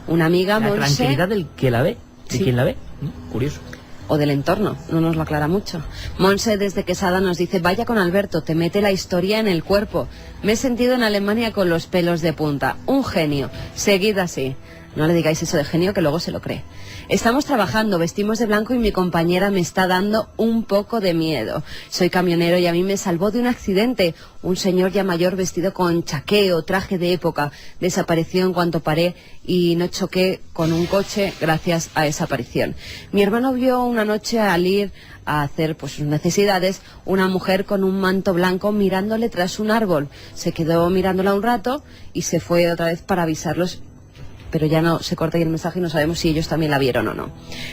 Una amiga, La Monse, tranquilidad del que la ve, de sí. quien la ve. Curioso. O del entorno, no nos lo aclara mucho. Monse desde Quesada nos dice, vaya con Alberto, te mete la historia en el cuerpo. Me he sentido en Alemania con los pelos de punta. Un genio. Seguid así. No le digáis eso de genio que luego se lo cree. Estamos trabajando, vestimos de blanco y mi compañera me está dando un poco de miedo. Soy camionero y a mí me salvó de un accidente. Un señor ya mayor vestido con chaqueo, traje de época, desapareció en cuanto paré y no choqué con un coche gracias a esa aparición. Mi hermano vio una noche al ir a hacer pues sus necesidades una mujer con un manto blanco mirándole tras un árbol. Se quedó mirándola un rato y se fue otra vez para avisarlos, pero ya no se corta ahí el mensaje y no sabemos si ellos también la vieron o no.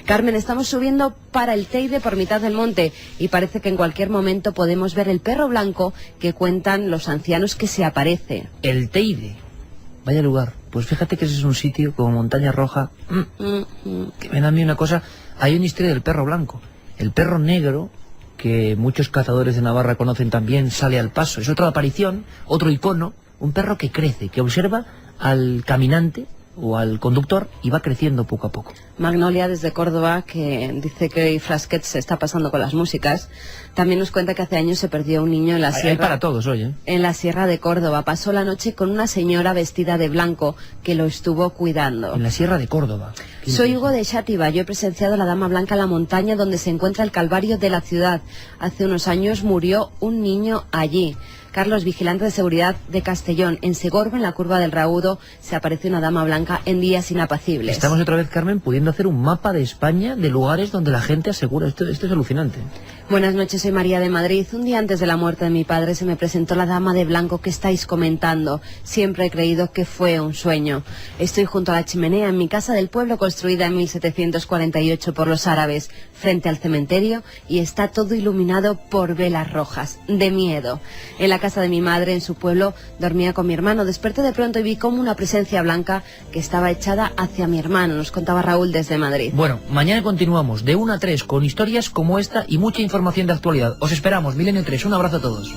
Carmen, estamos subiendo para el Teide por mitad del monte y parece que en cualquier momento podemos ver el perro blanco que cuentan los ancianos que se aparece. El Teide. Vaya lugar. Pues fíjate que ese es un sitio como Montaña Roja. Que me da a mí una cosa. Hay una historia del perro blanco. El perro negro, que muchos cazadores de Navarra conocen también, sale al paso. Es otra aparición, otro icono. Un perro que crece, que observa al caminante o al conductor y va creciendo poco a poco. Magnolia desde Córdoba, que dice que Frasquet se está pasando con las músicas, también nos cuenta que hace años se perdió un niño en la sierra. Hay para todos hoy, ¿eh? En la sierra de Córdoba. Pasó la noche con una señora vestida de blanco que lo estuvo cuidando. En la sierra de Córdoba. Soy Hugo de Xàtiva. Yo he presenciado la Dama Blanca en la montaña donde se encuentra el Calvario de la ciudad. Hace unos años murió un niño allí. Carlos, vigilante de seguridad de Castellón. En Segorbe, en la curva del Raudo, se aparece una dama blanca en días inapacibles. Estamos otra vez, Carmen, pudiendo hacer un mapa de España, de lugares donde la gente asegura. Esto es alucinante. Buenas noches, soy María de Madrid. Un día antes de la muerte de mi padre se me presentó la dama de blanco que estáis comentando. Siempre he creído que fue un sueño. Estoy junto a la chimenea en mi casa del pueblo, construida en 1748 por los árabes, frente al cementerio, y está todo iluminado por velas rojas. De miedo. En la casa de mi madre, en su pueblo, dormía con mi hermano. Desperté de pronto y vi como una presencia blanca que estaba echada hacia mi hermano. Nos contaba Raúl desde Madrid. Bueno, mañana continuamos de 1 a 3 con historias como esta y mucha información de actualidad. Os esperamos, Milenio 3. Un abrazo a todos.